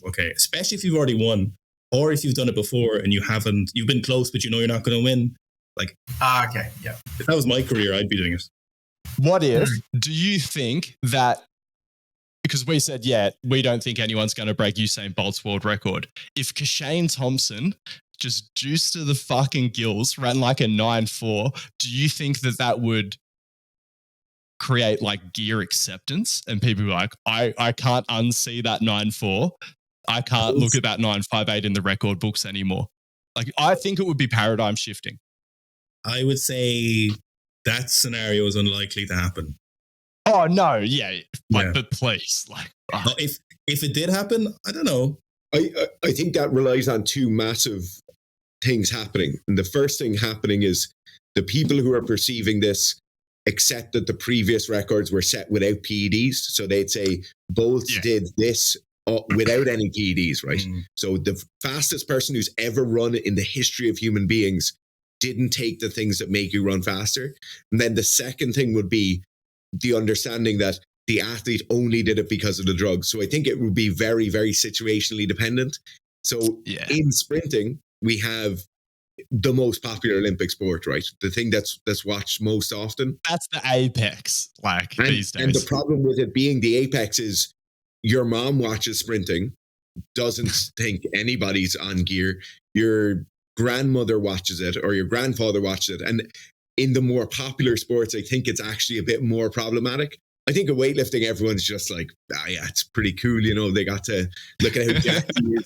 okay, especially if you've already won, or if you've done it before and you've been close, but you're not going to win. Like, okay, yeah. If that was my career, I'd be doing it. What if, do you think that, because we said, we don't think anyone's going to break Usain Bolt's world record. If Kashane Thompson just juiced to the fucking gills, ran like a 9.4, do you think that would create like gear acceptance? And people are like, I can't unsee that 9.4. I can't look at that 9.58 in the record books anymore. Like, I think it would be paradigm shifting. I would say that scenario is unlikely to happen. Oh no, but please, if it did happen, I don't know. I think that relies on 2 massive things happening. And the first thing happening is the people who are perceiving this accept that the previous records were set without PEDs. So they'd say Bolt did this without any PEDs, right? So the fastest person who's ever run in the history of human beings didn't take the things that make you run faster. And then the second thing would be the understanding that the athlete only did it because of the drugs. So I think it would be very, very situationally dependent. So in sprinting, we have the most popular Olympic sport, right? The thing that's watched most often. That's the apex, these days. And the problem with it being the apex is your mom watches sprinting, doesn't think anybody's on gear. Your grandmother watches it or your grandfather watches it. And in the more popular sports, I think it's actually a bit more problematic. I think in weightlifting, everyone's just like, it's pretty cool. They got to look at how jacked he is.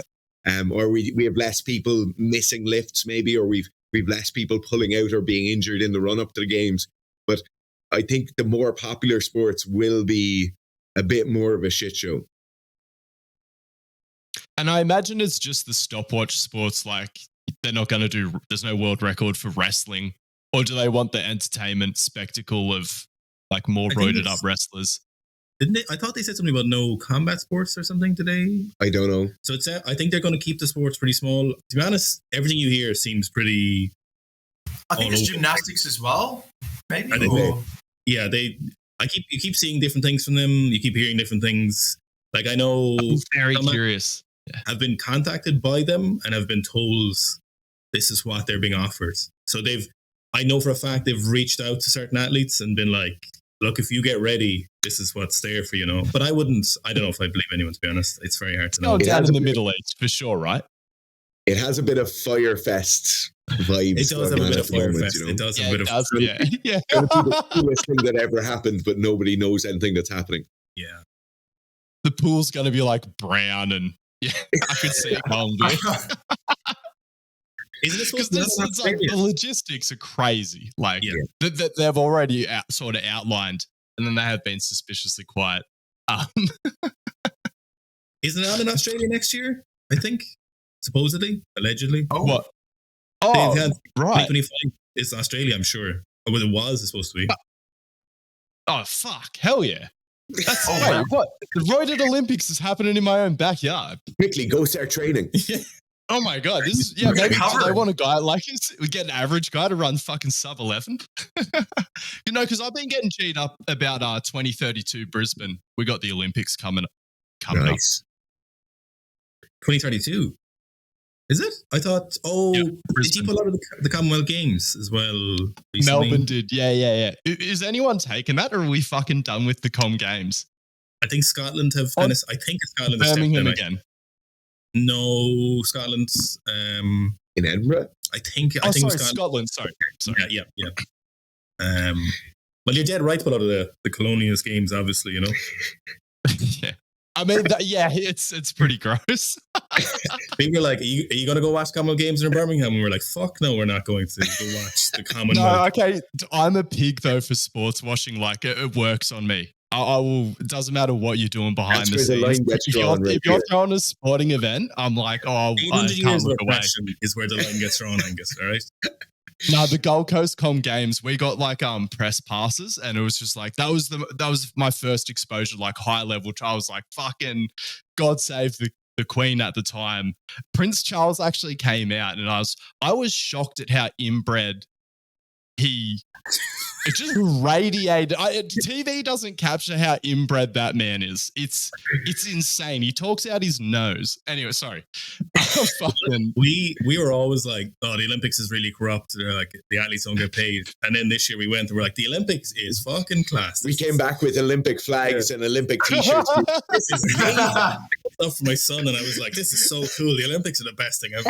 Or we have less people missing lifts maybe, or we've less people pulling out or being injured in the run up to the games. But I think the more popular sports will be a bit more of a shit show. And I imagine it's just the stopwatch sports, like they're not going to there's no world record for wrestling. Or do they want the entertainment spectacle of like more roided up wrestlers? Didn't they? I thought they said something about no combat sports or something today. I don't know. So I think they're going to keep the sports pretty small. To be honest, everything you hear seems pretty. I think there's gymnastics as well. Maybe. I think you keep seeing different things from them. You keep hearing different things. Like I know. I'm very curious. I've been contacted by them and have been told this is what they're being offered. So I know for a fact they've reached out to certain athletes and been like, look, if you get ready, this is what's there for you, But I don't know if I believe anyone, to be honest. It's very hard to know. Down in the Middle East, for sure, right? It has a bit of Fire Fest vibes. It does have a bit of Fire Fest. It does have a bit of yeah. It's going to be the coolest thing that ever happened, but nobody knows anything that's happening. Yeah. The pool's going to be like brown and I could see it going. Because it's like the logistics are crazy. Like that they've already sort of outlined, and then they have been suspiciously quiet. Isn't it on in Australia next year? I think supposedly, allegedly. Oh, what? Oh, right. 2025 is Australia, I'm sure. Or what it was supposed to be. Oh fuck! Hell yeah! That's what? The Roided Olympics is happening in my own backyard. Quickly, go start training. Oh my god, this is maybe they want a guy like us. We get an average guy to run fucking sub 11. Because I've been getting cheated up about 2032 Brisbane. We got the Olympics coming nice. up. 2032. Is it? I thought. Did you pull out of the Commonwealth Games as well? Recently? Melbourne did. Yeah. Is anyone taking that, or are we fucking done with the Com Games? I think Scotland have. I think Scotland has Birmingham again. No, Scotland's in Edinburgh. I think. Scotland. Sorry. Yeah. Well, you're dead right about the Colonials games, obviously. Yeah. I mean, it's pretty gross. People were like, are you going to go watch Commonwealth Games in Birmingham? And we're like, fuck no, we're not going to go watch the Commonwealth. No, okay. I'm a pig, though, for sports watching. Like, it works on me. I will. It doesn't matter what you're doing behind the scenes. If you're throwing a sporting event, I'm like, 800 years of oppression is where the line gets thrown, Angus. All right. No, the Gold Coast Com Games, we got like press passes, and it was just like that was my first exposure, like high level. I was like, fucking God save the Queen at the time. Prince Charles actually came out, and I was shocked at how inbred it just radiated. TV doesn't capture how inbred that man is. It's insane. He talks out his nose. Anyway, sorry. We were always like, the Olympics is really corrupt. They're like, the athletes don't get paid. And then this year we went and we're like, the Olympics is fucking class. We came back with Olympic flags and Olympic t-shirts. This is stuff for my son, and I was like, this is so cool. The Olympics are the best thing ever.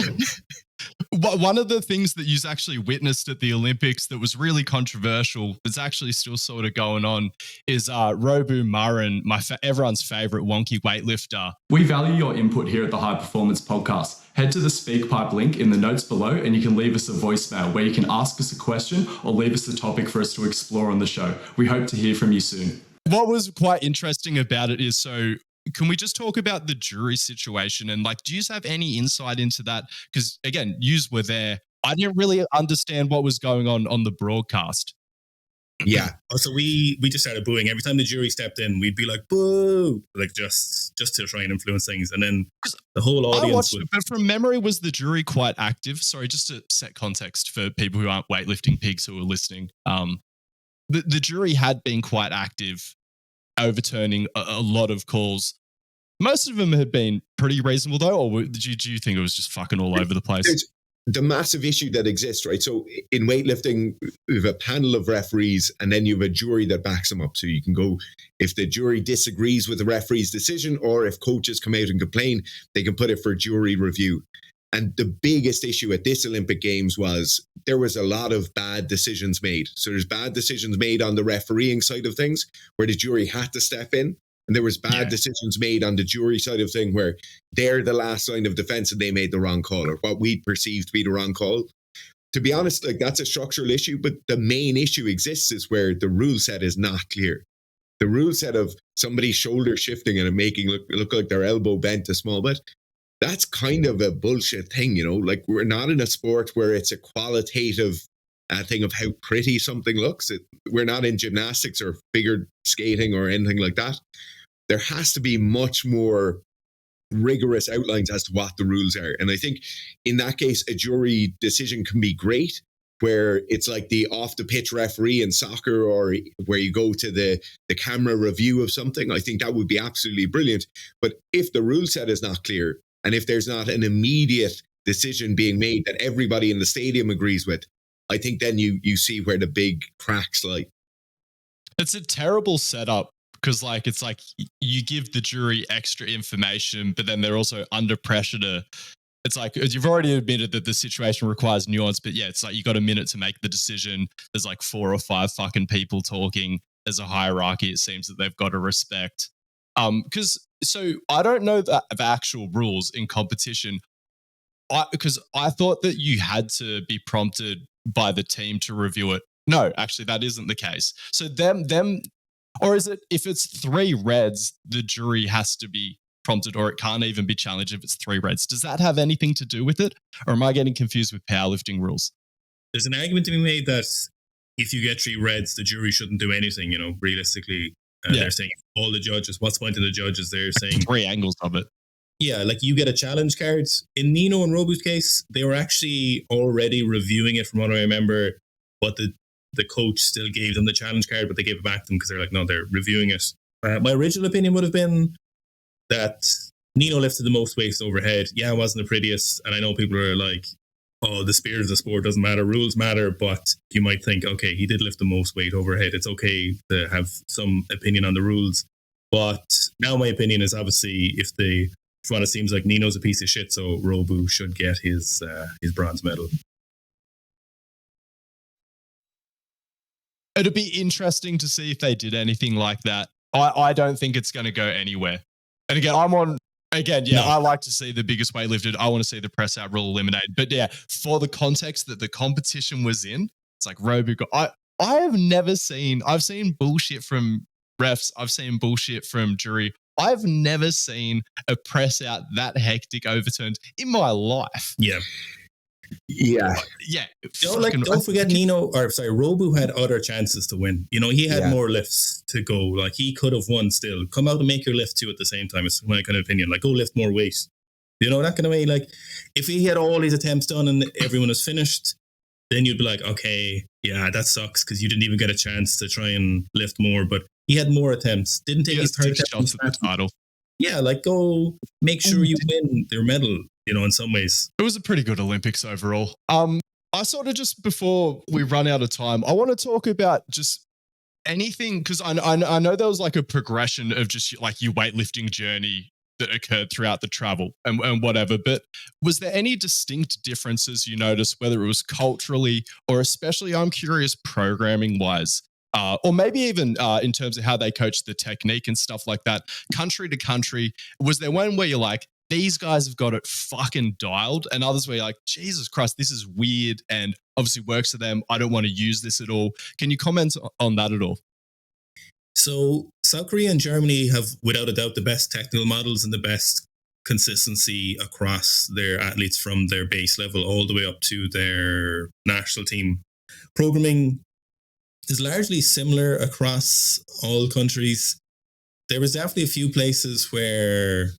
One of the things that you've actually witnessed at the Olympics that was really controversial, that's actually still sort of going on, is Robu Murren, everyone's favorite wonky weightlifter. We value your input here at the Hyperformance podcast. Head to the SpeakPipe link in the notes below and you can leave us a voicemail where you can ask us a question or leave us a topic for us to explore on the show. We hope to hear from you soon. What was quite interesting about it is, can we just talk about the jury situation and do you have any insight into that? Because again, yous were there. I didn't really understand what was going on the broadcast. Yeah. So we just started booing every time the jury stepped in. We'd be like, boo, like just to try and influence things. And then the whole audience. But from memory, was the jury quite active? Sorry, just to set context for people who aren't weightlifting pigs who are listening. The jury had been quite active, overturning a lot of calls. Most of them had been pretty reasonable, though, or do you think it was just fucking all over the place? There's the massive issue that exists, right? So in weightlifting, we have a panel of referees, and then you have a jury that backs them up. So you can go, if the jury disagrees with the referee's decision, or if coaches come out and complain, they can put it for jury review. And the biggest issue at this Olympic Games was there was a lot of bad decisions made. So there's bad decisions made on the refereeing side of things where the jury had to step in. And there was bad decisions made on the jury side of thing where they're the last line of defense and they made the wrong call, or what we perceived to be the wrong call. To be honest, that's a structural issue, but the main issue exists is where the rule set is not clear. The rule set of somebody shoulder shifting and making look like their elbow bent a small bit, that's kind of a bullshit thing, We're not in a sport where it's a qualitative thing of how pretty something looks. We're not in gymnastics or figure skating or anything like that. There has to be much more rigorous outlines as to what the rules are. And I think in that case, a jury decision can be great, where it's like the off the pitch referee in soccer, or where you go to the camera review of something. I think that would be absolutely brilliant. But if the rule set is not clear, and if there's not an immediate decision being made that everybody in the stadium agrees with, I think then you see where the big cracks lie. It's a terrible setup, because like it's like you give the jury extra information, but then they're also under pressure to. It's like, you've already admitted that the situation requires nuance, but yeah, it's like you got a minute to make the decision. There's like 4 or 5 fucking people talking. There's a hierarchy, it seems, that they've got to respect. So I don't know the actual rules in competition. Because I thought that you had to be prompted by the team to review it. No, actually, that isn't the case. So them, or is it, if it's 3 reds, the jury has to be prompted, or it can't even be challenged if it's 3 reds? Does that have anything to do with it? Or am I getting confused with powerlifting rules? There's an argument to be made that if you get 3 reds, the jury shouldn't do anything, realistically. They're saying all the judges, what's the point of the judges? They're saying 3 angles of it. Yeah, like you get a challenge card. In Nino and Robu's case, they were actually already reviewing it from what I remember, but the coach still gave them the challenge card, but they gave it back to them because they're like, no, they're reviewing it. My original opinion would have been that Nino lifted the most weights overhead. Yeah, it wasn't the prettiest. And I know people are like, oh, the spirit of the sport doesn't matter. Rules matter. But you might think, okay, he did lift the most weight overhead. It's okay to have some opinion on the rules. But now my opinion is, obviously, if it seems like Nino's a piece of shit, so Robu should get his bronze medal. It'd be interesting to see if they did anything like that. I don't think it's going to go anywhere. And again, I like to see the biggest weight lifted. I want to see the press out rule eliminated. But yeah, for the context that the competition was in, it's like Robu. I've seen bullshit from refs. I've seen bullshit from jury. I've never seen a press out that hectic overturned in my life. Yeah. Yeah. Yeah. Don't forget Robu had other chances to win. He had more lifts to go. Like, he could have won still. Come out and make your lift 2 at the same time. It's my kind of opinion. Like, go lift more weight. That kind of way. Like, if he had all his attempts done and everyone was finished, then you'd be like, okay, yeah, that sucks because you didn't even get a chance to try and lift more. But he had more attempts. Didn't take his 3 shots at the title. Yeah, like, go make sure you win their medal. In some ways. It was a pretty good Olympics overall. I sort of, just before we run out of time, I want to talk about just anything, because I know there was like a progression of just like your weightlifting journey that occurred throughout the travel and whatever, but was there any distinct differences you noticed, whether it was culturally or especially, I'm curious, programming wise? Or maybe even in terms of how they coach the technique and stuff like that, country to country? Was there one where you're like, these guys have got it fucking dialed, and others where you're like, Jesus Christ, this is weird and obviously works for them, I don't want to use this at all? Can you comment on that at all? So South Korea and Germany have, without a doubt, the best technical models and the best consistency across their athletes from their base level all the way up to their national team. Programming is largely similar across all countries. There was definitely a few places where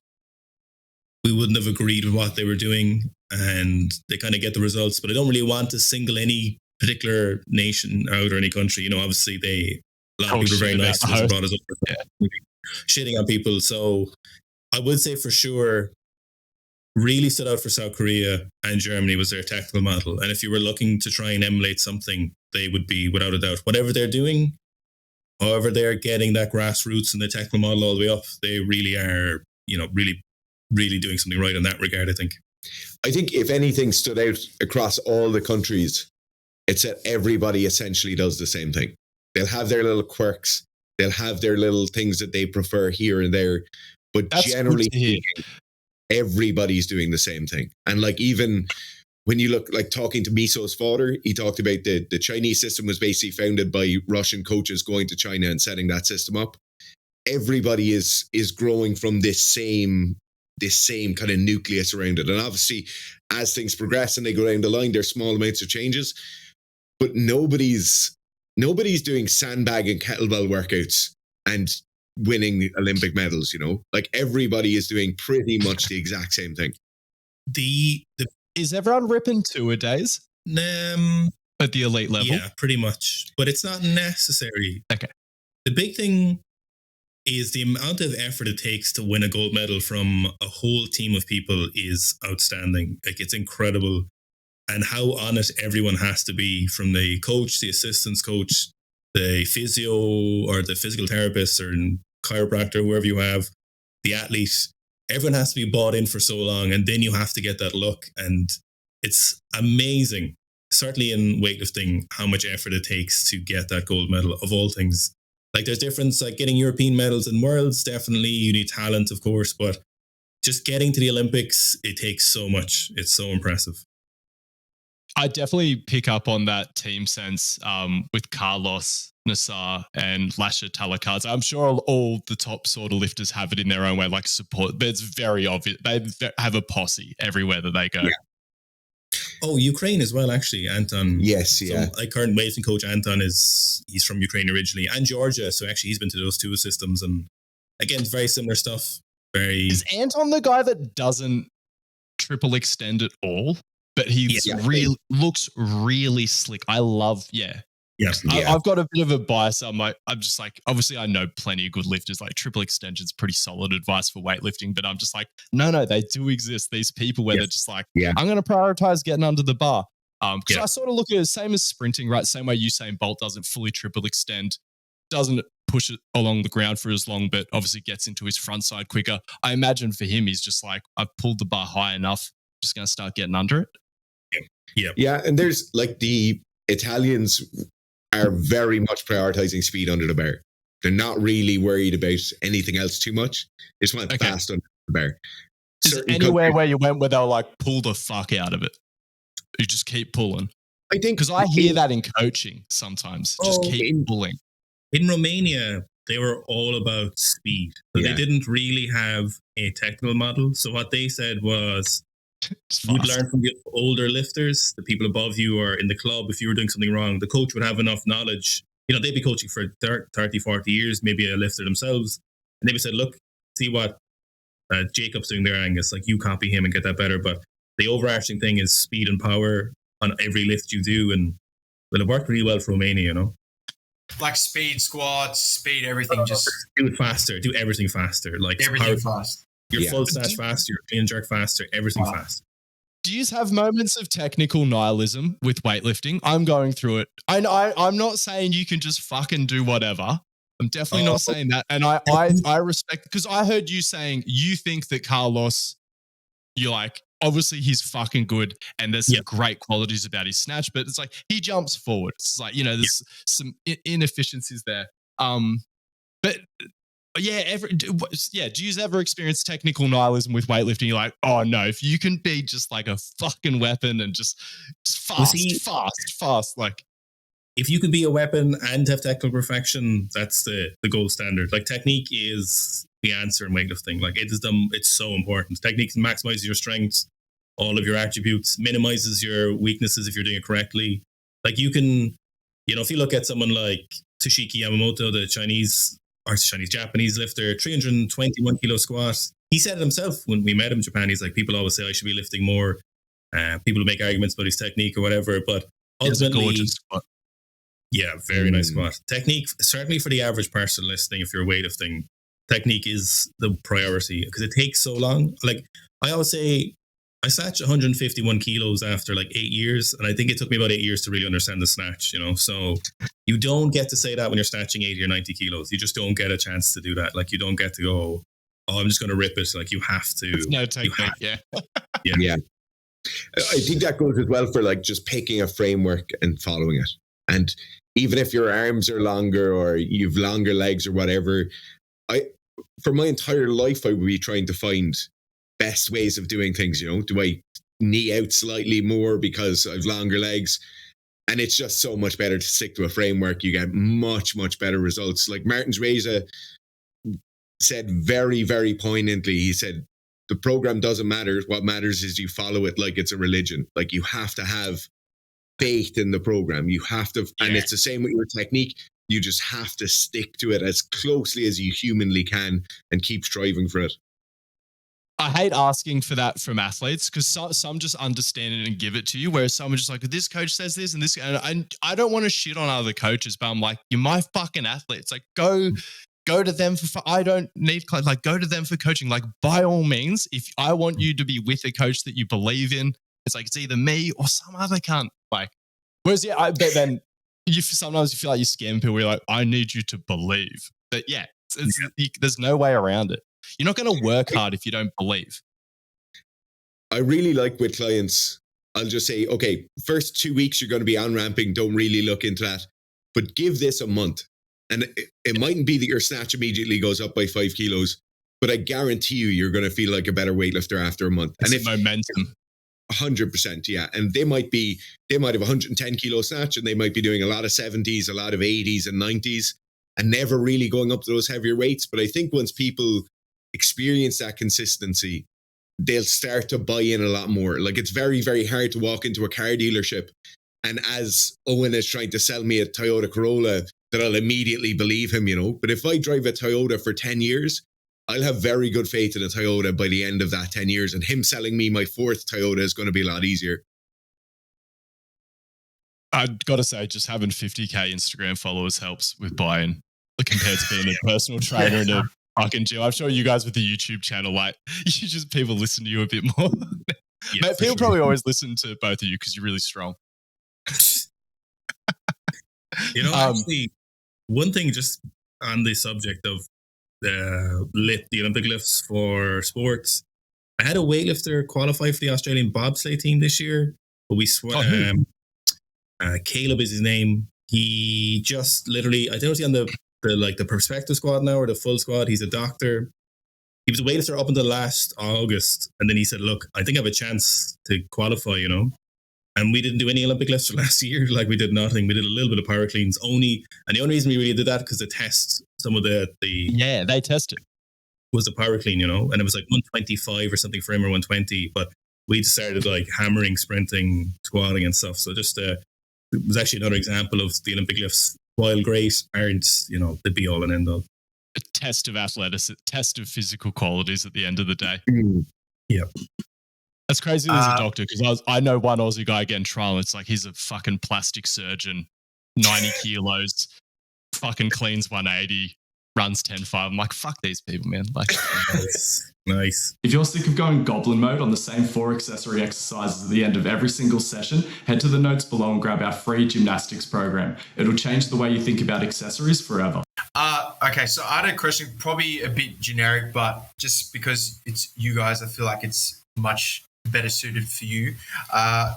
we wouldn't have agreed with what they were doing, and they kind of get the results. But I don't really want to single any particular nation out or any country. Obviously a lot of people are very nice to us and brought us up shitting on people. So I would say for sure, really stood out for South Korea and Germany was their technical model. And if you were looking to try and emulate something, they would be, without a doubt, whatever they're doing, however they're getting that grassroots and the technical model all the way up, they really are, really doing something right in that regard, I think. I think if anything stood out across all the countries, it's that everybody essentially does the same thing. They'll have their little quirks. They'll have their little things that they prefer here and there. But that's generally speaking, everybody's doing the same thing. And like, even when you look, like talking to Miso's father, he talked about the Chinese system was basically founded by Russian coaches going to China and setting that system up. Everybody is growing from this same kind of nucleus around it. And obviously, as things progress and they go down the line, there's small amounts of changes. but nobody's doing sandbag and kettlebell workouts and winning Olympic medals, you know? Like everybody is doing pretty much the exact same thing. Is everyone ripping 2-a-days at the elite level? Yeah, pretty much. But it's not necessary. Okay. The big thing is the amount of effort it takes to win a gold medal from a whole team of people is outstanding. Like, it's incredible. And how on it everyone has to be, from the coach, the assistants coach, the physio or the physical therapist or chiropractor, whoever you have, the athlete. Everyone has to be bought in for so long, and then you have to get that look. And it's amazing, certainly in weightlifting, how much effort it takes to get that gold medal of all things. Like, there's difference, like getting European medals in worlds, definitely you need talent, of course, but just getting to the Olympics, it takes so much. It's so impressive. I definitely pick up on that team sense with Carlos, Nassar, and Lasha Talakadze. I'm sure all the top sort of lifters have it in their own way, like support, but it's very obvious. They have a posse everywhere that they go. Yeah. Oh, Ukraine as well, actually, Anton. Yes, yeah. So, like, current weightlifting coach Anton he's from Ukraine originally, and Georgia. So actually, he's been to those two systems, and again, very similar stuff. Is Anton the guy that doesn't triple extend at all? But he looks really slick. I love, Yeah. I've got a bit of a bias. I'm just like, obviously I know plenty of good lifters, like triple extension's pretty solid advice for weightlifting, but I'm just like, no, they do exist. These people where they're just like, I'm going to prioritize getting under the bar. Because I sort of look at it same as sprinting, right? Same way Usain Bolt doesn't fully triple extend, doesn't push it along the ground for as long, but obviously gets into his front side quicker. I imagine for him, he's just like, I've pulled the bar high enough, just going to start getting under it. Yeah, and there's like the Italians are very much prioritizing speed under the bar. They're not really worried about anything else too much. They just want fast under the bar. Is anywhere where you went where they'll like pull the fuck out of it? You just keep pulling. I think because I hear that in coaching sometimes. Just keep pulling. In Romania, they were all about speed. So they didn't really have a technical model. So what they said was, you'd learn from the older lifters, the people above you, or in the club. If you were doing something wrong, the coach would have enough knowledge. You know, they'd be coaching for 30, 40 years, maybe a lifter themselves. And they would say, look, see what Jacob's doing there, Angus. Like, you copy him and get that better. But the overarching thing is speed and power on every lift you do. And well, it worked really well for Romania, you know. Like speed squats, speed everything. Just do it faster. Do everything faster. Like everything fast. Your full snatch faster, your clean jerk faster, everything fast. Do you have moments of technical nihilism with weightlifting? I'm going through it. I'm not saying you can just fucking do whatever. I'm definitely not saying that. And I respect, because I heard you saying you think that Carlos, you're like, obviously he's fucking good and there's some great qualities about his snatch, but it's like he jumps forward. It's like, you know, there's some inefficiencies there. But do you ever experience technical nihilism with weightlifting? You're like, oh no, if you can be just like a fucking weapon and just fast. Like, if you could be a weapon and have technical perfection, that's the gold standard. Like, technique is the answer in weightlifting. Like, it's so important. Technique maximizes your strengths, all of your attributes, minimizes your weaknesses if you're doing it correctly. Like, you can, you know, if you look at someone like Toshiki Yamamoto, the Japanese lifter, 321 kilo squat. He said it himself when we met him in Japan. He's like, people always say I should be lifting more. People make arguments about his technique or whatever, but ultimately, gorgeous squat. Yeah, very nice squat. Technique, certainly for the average person listening, if you're weightlifting, technique is the priority because it takes so long. Like, I always say, I snatched 151 kilos after like 8 years, and I think it took me about 8 years to really understand the snatch, you know? So you don't get to say that when you're snatching 80 or 90 kilos. You just don't get a chance to do that. Like, you don't get to go, oh, I'm just going to rip it. Like, you have to. It's no technique, yeah. I think that goes as well for like just picking a framework and following it. And even if your arms are longer or you've longer legs or whatever, for my entire life, I would be trying to find best ways of doing things. You know, do I knee out slightly more because I've longer legs? And it's just so much better to stick to a framework. You get much, much better results. Like Martins Reza said very, very poignantly, he said, the program doesn't matter. What matters is you follow it like it's a religion. Like, you have to have faith in the program. You have to, and it's the same with your technique. You just have to stick to it as closely as you humanly can and keep striving for it. I hate asking for that from athletes because some just understand it and give it to you, whereas some are just like, this coach says this and this. And I don't want to shit on other coaches, but I'm like, you're my fucking athletes. Like, go to them for. I don't need like go to them for coaching. Like, by all means, if I want you to be with a coach that you believe in, it's like it's either me or some other cunt. Like, whereas but then sometimes you feel like you scam people. Where you're like, I need you to believe that. Yeah, there's no way around it. You're not going to work hard if you don't believe. I really like with clients, I'll just say, okay, first 2 weeks you're going to be on ramping. Don't really look into that, but give this a month. And it mightn't be that your snatch immediately goes up by 5 kilos, but I guarantee you're going to feel like a better weightlifter after a month. It's momentum. 100%, yeah. And they might have 110 kilo snatch and they might be doing a lot of 70s, a lot of 80s and 90s and never really going up to those heavier weights. But I think once people experience that consistency, they'll start to buy in a lot more. Like, it's very, very hard to walk into a car dealership and as Owen is trying to sell me a Toyota Corolla, that I'll immediately believe him, But if I drive a Toyota for 10 years, I'll have very good faith in a Toyota by the end of that 10 years. And him selling me my 4th Toyota is going to be a lot easier. I've got to say, just having 50K Instagram followers helps with buying compared to being a personal trainer in a fucking gym. I'm sure you guys with the YouTube channel, like, people listen to you a bit more. Yeah, people probably always listen to both of you because you're really strong. Actually, one thing just on the subject of the Olympic lifts for sports, I had a weightlifter qualify for the Australian bobsleigh team this year, but Caleb is his name. He just literally, I don't see on the perspective squad now or the full squad. He's a doctor. He was a weightlifter up until last August, and then he said, "Look, I think I have a chance to qualify." And we didn't do any Olympic lifts for last year. Like, we did nothing. We did a little bit of pyrocleans only. And the only reason we really did that because the test, some of the they tested was a pyroclean, and it was like 125 or something for him or 120. But we just started like hammering, sprinting, squatting and stuff. So just it was actually another example of the Olympic lifts, while great, aren't the be all and end all. A test of athleticism, test of physical qualities at the end of the day. Yeah. That's crazy as a doctor because I know one Aussie guy getting trial. It's like he's a fucking plastic surgeon, 90 kilos, fucking cleans 180, runs 10.5. I'm like, fuck these people, man. Like, nice. If you're sick of going goblin mode on the same 4 accessory exercises at the end of every single session, head to the notes below and grab our free gymnastics program. It'll change the way you think about accessories forever. Okay, so I had a question, probably a bit generic, but just because it's you guys, I feel like it's much better suited for you.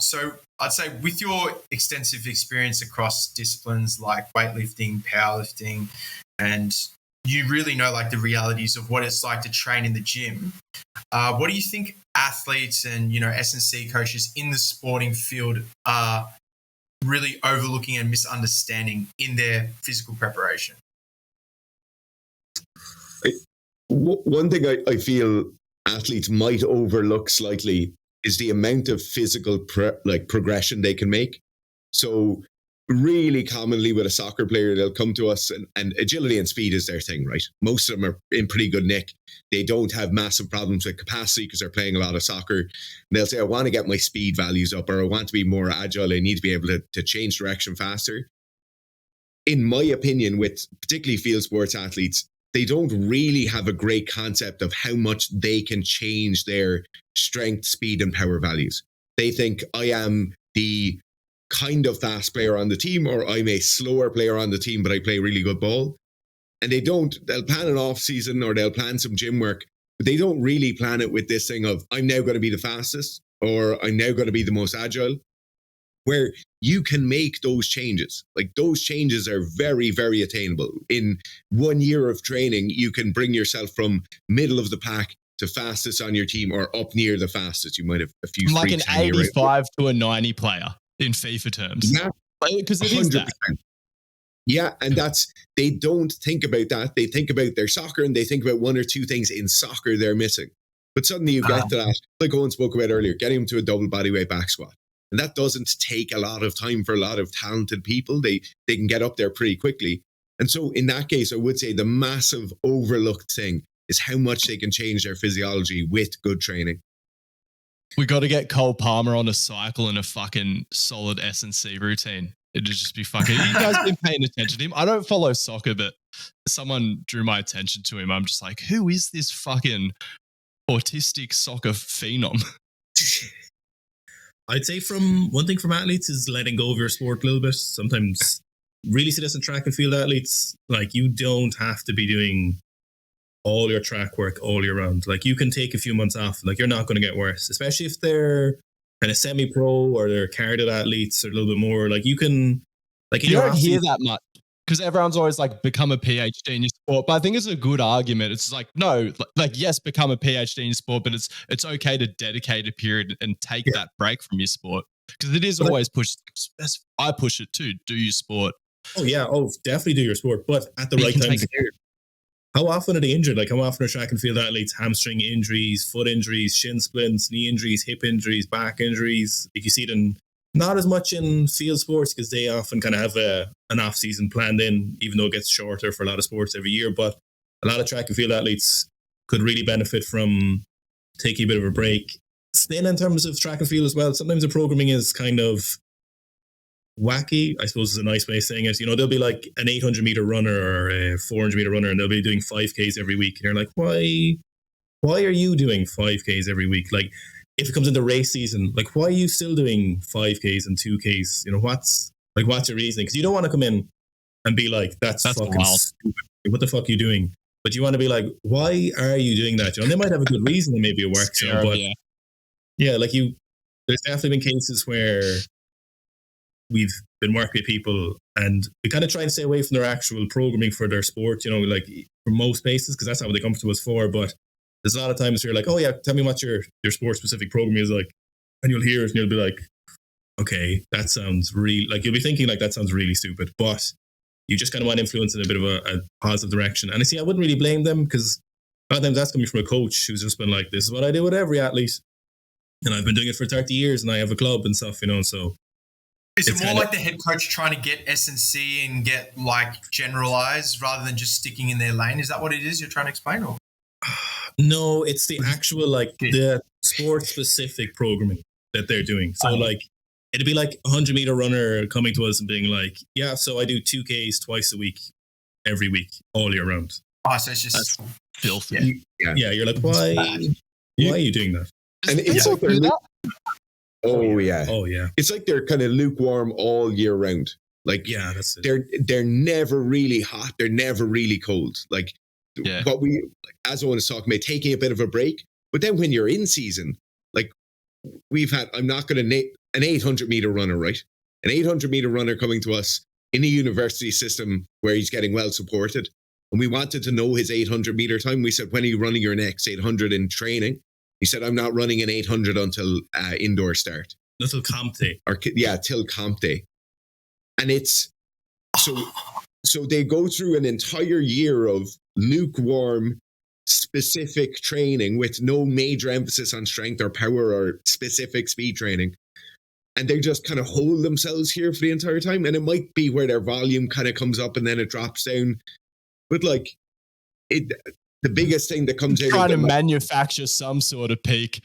So I'd say with your extensive experience across disciplines like weightlifting, powerlifting, and you really know like the realities of what it's like to train in the gym. What do you think athletes and, S&C coaches in the sporting field are really overlooking and misunderstanding in their physical preparation? One thing I feel athletes might overlook slightly is the amount of physical progression they can make. So really commonly with a soccer player, they'll come to us and agility and speed is their thing, right? Most of them are in pretty good nick. They don't have massive problems with capacity because they're playing a lot of soccer. And they'll say, I want to get my speed values up, or I want to be more agile. I need to be able to change direction faster. In my opinion, with particularly field sports athletes, they don't really have a great concept of how much they can change their strength, speed, and power values. They think I am the kind of fast player on the team, or I'm a slower player on the team, but I play really good ball. And they'll plan an off season or they'll plan some gym work, but they don't really plan it with this thing of I'm now going to be the fastest or I'm now going to be the most agile, where you can make those changes. Like, those changes are very, very attainable. In 1 year of training, you can bring yourself from middle of the pack to fastest on your team or up near the fastest. You might have a few like an 85 to a 90 player in FIFA terms. Yeah, because it 100%. Is that. Yeah, and they don't think about that. They think about their soccer and they think about 1 or 2 things in soccer they're missing. But suddenly you get to that, like Owen spoke about earlier, getting them to a double bodyweight back squat. And that doesn't take a lot of time for a lot of talented people. They can get up there pretty quickly. And so in that case, I would say the massive overlooked thing is how much they can change their physiology with good training. We got to get Cole Palmer on a cycle and a fucking solid S&C routine. It'd just be fucking... You guys been paying attention to him? I don't follow soccer, but someone drew my attention to him. I'm just like, who is this fucking autistic soccer phenom? I'd say one thing from athletes is letting go of your sport a little bit. Sometimes really see this in track and field athletes. Like, you don't have to be doing all your track work all year round. Like, you can take a few months off. Like, you're not going to get worse, especially if they're kind of semi-pro or they're cardio athletes or a little bit more. Like, you can, like, you don't hear that much because everyone's always like, become a PhD in your sport. But I think it's a good argument. It's like, no, like, yes, become a PhD in your sport, but it's okay to dedicate a period and take that break from your sport, because it is always pushed. I push it too. Do your sport. Oh yeah. Oh, definitely do your sport, but at the right time. How often are they injured? Like, how often are track and field athletes hamstring injuries, foot injuries, shin splints, knee injuries, hip injuries, back injuries? Like, you see them not as much in field sports because they often kind of have an off season planned in, even though it gets shorter for a lot of sports every year. But a lot of track and field athletes could really benefit from taking a bit of a break. Then in terms of track and field as well, sometimes the programming is kind of wacky, I suppose is a nice way of saying it. You know, they'll be like an 800 meter runner or a 400 meter runner, and they'll be doing 5Ks every week. And you're like, why are you doing 5Ks every week? Like, if it comes into race season, like, why are you still doing 5Ks and 2Ks? You know, what's your reasoning? Because you don't want to come in and be like, that's fucking wild. stupid. What the fuck are you doing? But you want to be like, why are you doing that? You know, they might have a good reason, and maybe it works. You know, but yeah, like, there's definitely been cases where we've been working with people and we kind of try and stay away from their actual programming for their sport, you know, like for most bases, because that's not what they come to us for. But there's a lot of times where you're like, oh yeah, tell me what your sport specific programming is like. And you'll hear it and you'll be like, okay, that sounds really, like, you'll be thinking like, that sounds really stupid, but you just kind of want to influence in a bit of a positive direction. And I see, I wouldn't really blame them, because a lot of times that's coming from a coach who's just been like, this is what I do with every athlete. And I've been doing it for 30 years and I have a club and stuff, you know, so. Is it more like the head coach trying to get S&C and get like generalized rather than just sticking in their lane? Is that what it is you're trying to explain? Or? No, it's the actual, like, the sport specific programming that they're doing. So like, it'd be like a 100 meter runner coming to us and being like, yeah, so I do 2Ks twice a week, every week, all year round. Oh, so it's just filthy. Yeah, you're like, why are you doing that? And it's like they're Oh yeah. It's like they're kind of lukewarm all year round. Like, yeah, that's it. They're never really hot. They're never really cold. Like, what we, as Owen is talking about, taking a bit of a break. But then when you're in season, like, I'm not going to name an 800 meter runner, right? An 800 meter runner coming to us in a university system where he's getting well supported. And we wanted to know his 800 meter time. We said, when are you running your next 800 in training? He said, I'm not running an 800 until indoor start. Until comp day. Till comp day. And it's, so they go through an entire year of lukewarm, specific training with no major emphasis on strength or power or specific speed training. And they just kind of hold themselves here for the entire time. And it might be where their volume kind of comes up and then it drops down. But like, the biggest thing that comes out trying to manufacture some sort of peak.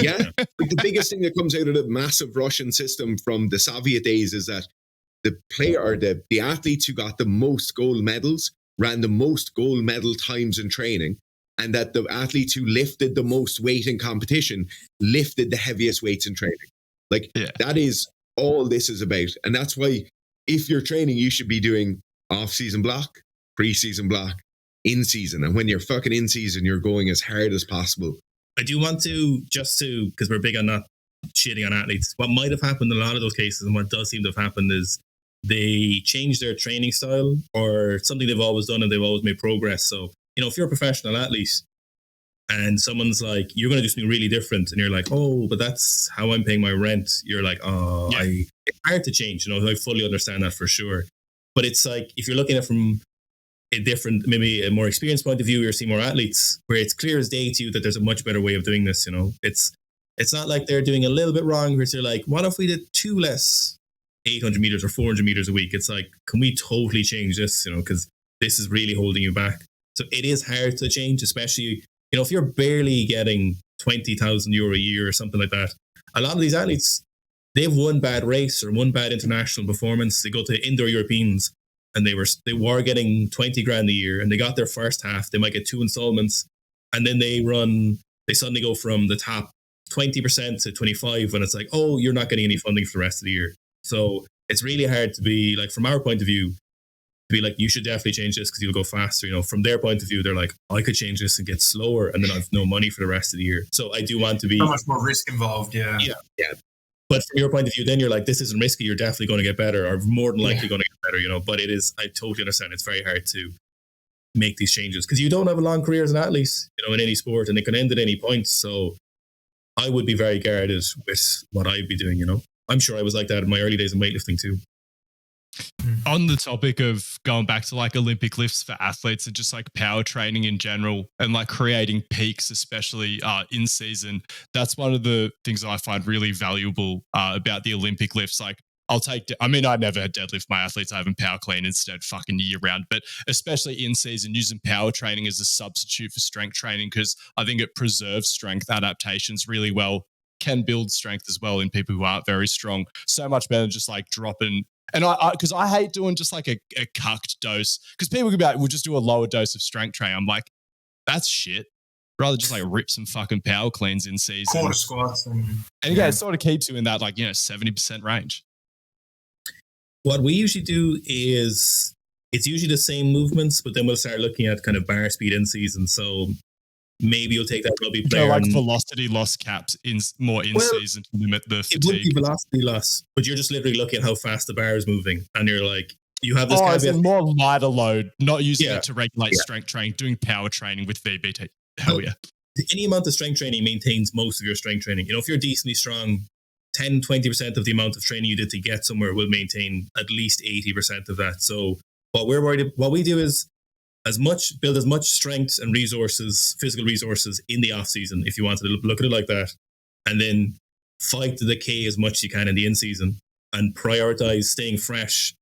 Yeah. Like, the biggest thing that comes out of the massive Russian system from the Soviet days is that the athletes who got the most gold medals ran the most gold medal times in training, and that the athletes who lifted the most weight in competition lifted the heaviest weights in training. Like, that is all this is about. And that's why if you're training, you should be doing off-season block, pre-season block, in season. And when you're fucking in season, you're going as hard as possible. I do want to, because we're big on not shitting on athletes, what might have happened in a lot of those cases, and what does seem to have happened, is they changed their training style or something they've always done and they've always made progress. So, you know, if you're a professional athlete and someone's like, you're going to do something really different, and you're like, oh, but that's how I'm paying my rent. You're like, it's hard to change. You know, I fully understand that for sure. But it's like, if you're looking at it from a different, maybe a more experienced point of view, you're seeing more athletes where it's clear as day to you that there's a much better way of doing this. You know, it's It's not like they're doing a little bit wrong because they're like, what if we did 2 less 800 meters or 400 meters a week? It's like, can we totally change this? Because this is really holding you back. So it is hard to change, especially, if you're barely getting 20,000 euro a year or something like that. A lot of these athletes, they've one bad race or one bad international performance. They go to indoor Europeans and they were getting 20 grand a year, and they got their first half. They might get 2 installments, and then they suddenly go from the top 20% to 25 when it's like, oh, you're not getting any funding for the rest of the year. So it's really hard to be like, from our point of view, to be like, you should definitely change this because you'll go faster. From their point of view, they're like, I could change this and get slower, and then I've no money for the rest of the year. So I do want to be so much more risk involved. Yeah. But from your point of view, then you're like, this isn't risky. You're definitely going to get better, or more than likely going to get better. But it is. I totally understand. It's very hard to make these changes because you don't have a long career as an athlete, in any sport, and it can end at any point. So I would be very guarded with what I'd be doing. I'm sure I was like that in my early days in weightlifting too. On the topic of going back to like Olympic lifts for athletes and just like power training in general and like creating peaks, especially in season, that's one of the things I find really valuable about the Olympic lifts. Like I never deadlift my athletes. I have them power clean instead fucking year round, but especially in season, using power training as a substitute for strength training, because I think it preserves strength adaptations really well, can build strength as well in people who aren't very strong. So much better than just like dropping. And because I hate doing just like a cucked dose, because people could be like, we'll just do a lower dose of strength training. I'm like, that's shit. Rather just like rip some fucking power cleans in season. Quarter squats. And it sort of keeps you in that 70% range. What we usually do is it's usually the same movements, but then we'll start looking at kind of bar speed in season. So maybe you'll take that rugby player. Like velocity loss caps in season to limit the fatigue. It would be velocity loss, but you're just literally looking at how fast the bar is moving, and you're like, you have this more lighter load, not using it to regulate strength training, doing power training with VBT. Hell yeah. Any amount of strength training maintains most of your strength training. If you're decently strong, 10-20% of the amount of training you did to get somewhere will maintain at least 80% of that. So what we do is build as much strength and resources, physical resources in the off season, if you want to look at it like that, and then fight the decay as much as you can in the in season, and prioritize staying fresh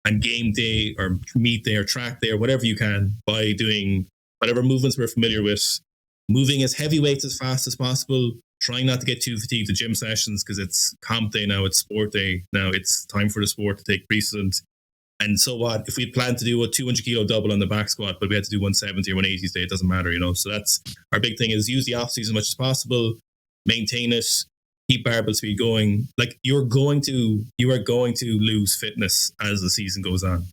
and game day or meet day or track day or whatever you can by doing whatever movements we're familiar with, moving as heavy weights as fast as possible, trying not to get too fatigued to gym sessions because it's comp day now, it's sport day now, it's time for the sport to take precedent. And so what, if we plan to do a 200 kilo double on the back squat, but we had to do 170 or 180 today, it doesn't matter, So that's our big thing, is use the off season as much as possible, maintain it, keep barbell speed going. Like you are going to lose fitness as the season goes on.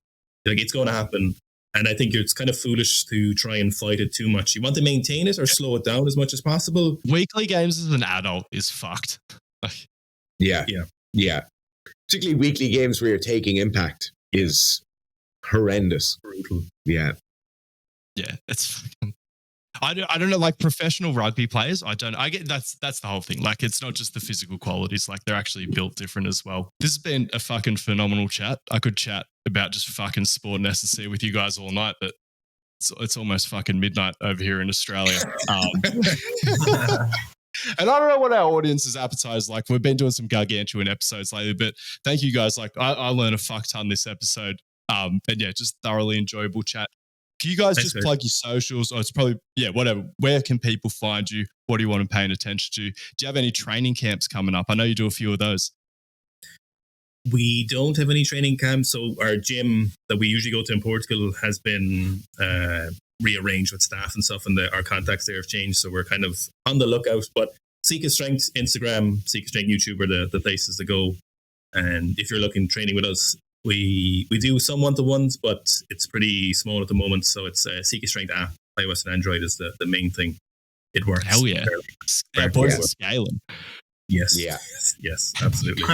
Like it's going to happen. And I think it's kind of foolish to try and fight it too much. You want to maintain it or slow it down as much as possible. Weekly games as an adult is fucked. Yeah. Particularly weekly games where you're taking impact is horrendous. Brutal. Yeah, it's fucking. I don't know, like professional rugby players. I get that's the whole thing. Like it's not just the physical qualities, like they're actually built different as well. This has been a fucking phenomenal chat. I could chat about just fucking sport and SZN with you guys all night, but it's almost fucking midnight over here in Australia. And I don't know what our audience's appetite is like. We've been doing some gargantuan episodes lately, but thank you guys. Like I learned a fuck ton this episode. And yeah, just thoroughly enjoyable chat. Can you guys just plug your socials? Or it's probably, whatever. Where can people find you? What do you want them paying attention to? Do you have any training camps coming up? I know you do a few of those. We don't have any training camps. So our gym that we usually go to in Portugal has been rearranged with staff and stuff, and our contacts there have changed. So we're kind of on the lookout. But Sika Strength, Instagram, Sika Strength YouTube are the places to go. And if you're looking training with us, we do some one-to-ones, but it's pretty small at the moment. So it's Sika Strength app, iOS and Android is the main thing. It works. Hell yeah. Our boys are scaling. Yes. Yeah. Yes, absolutely.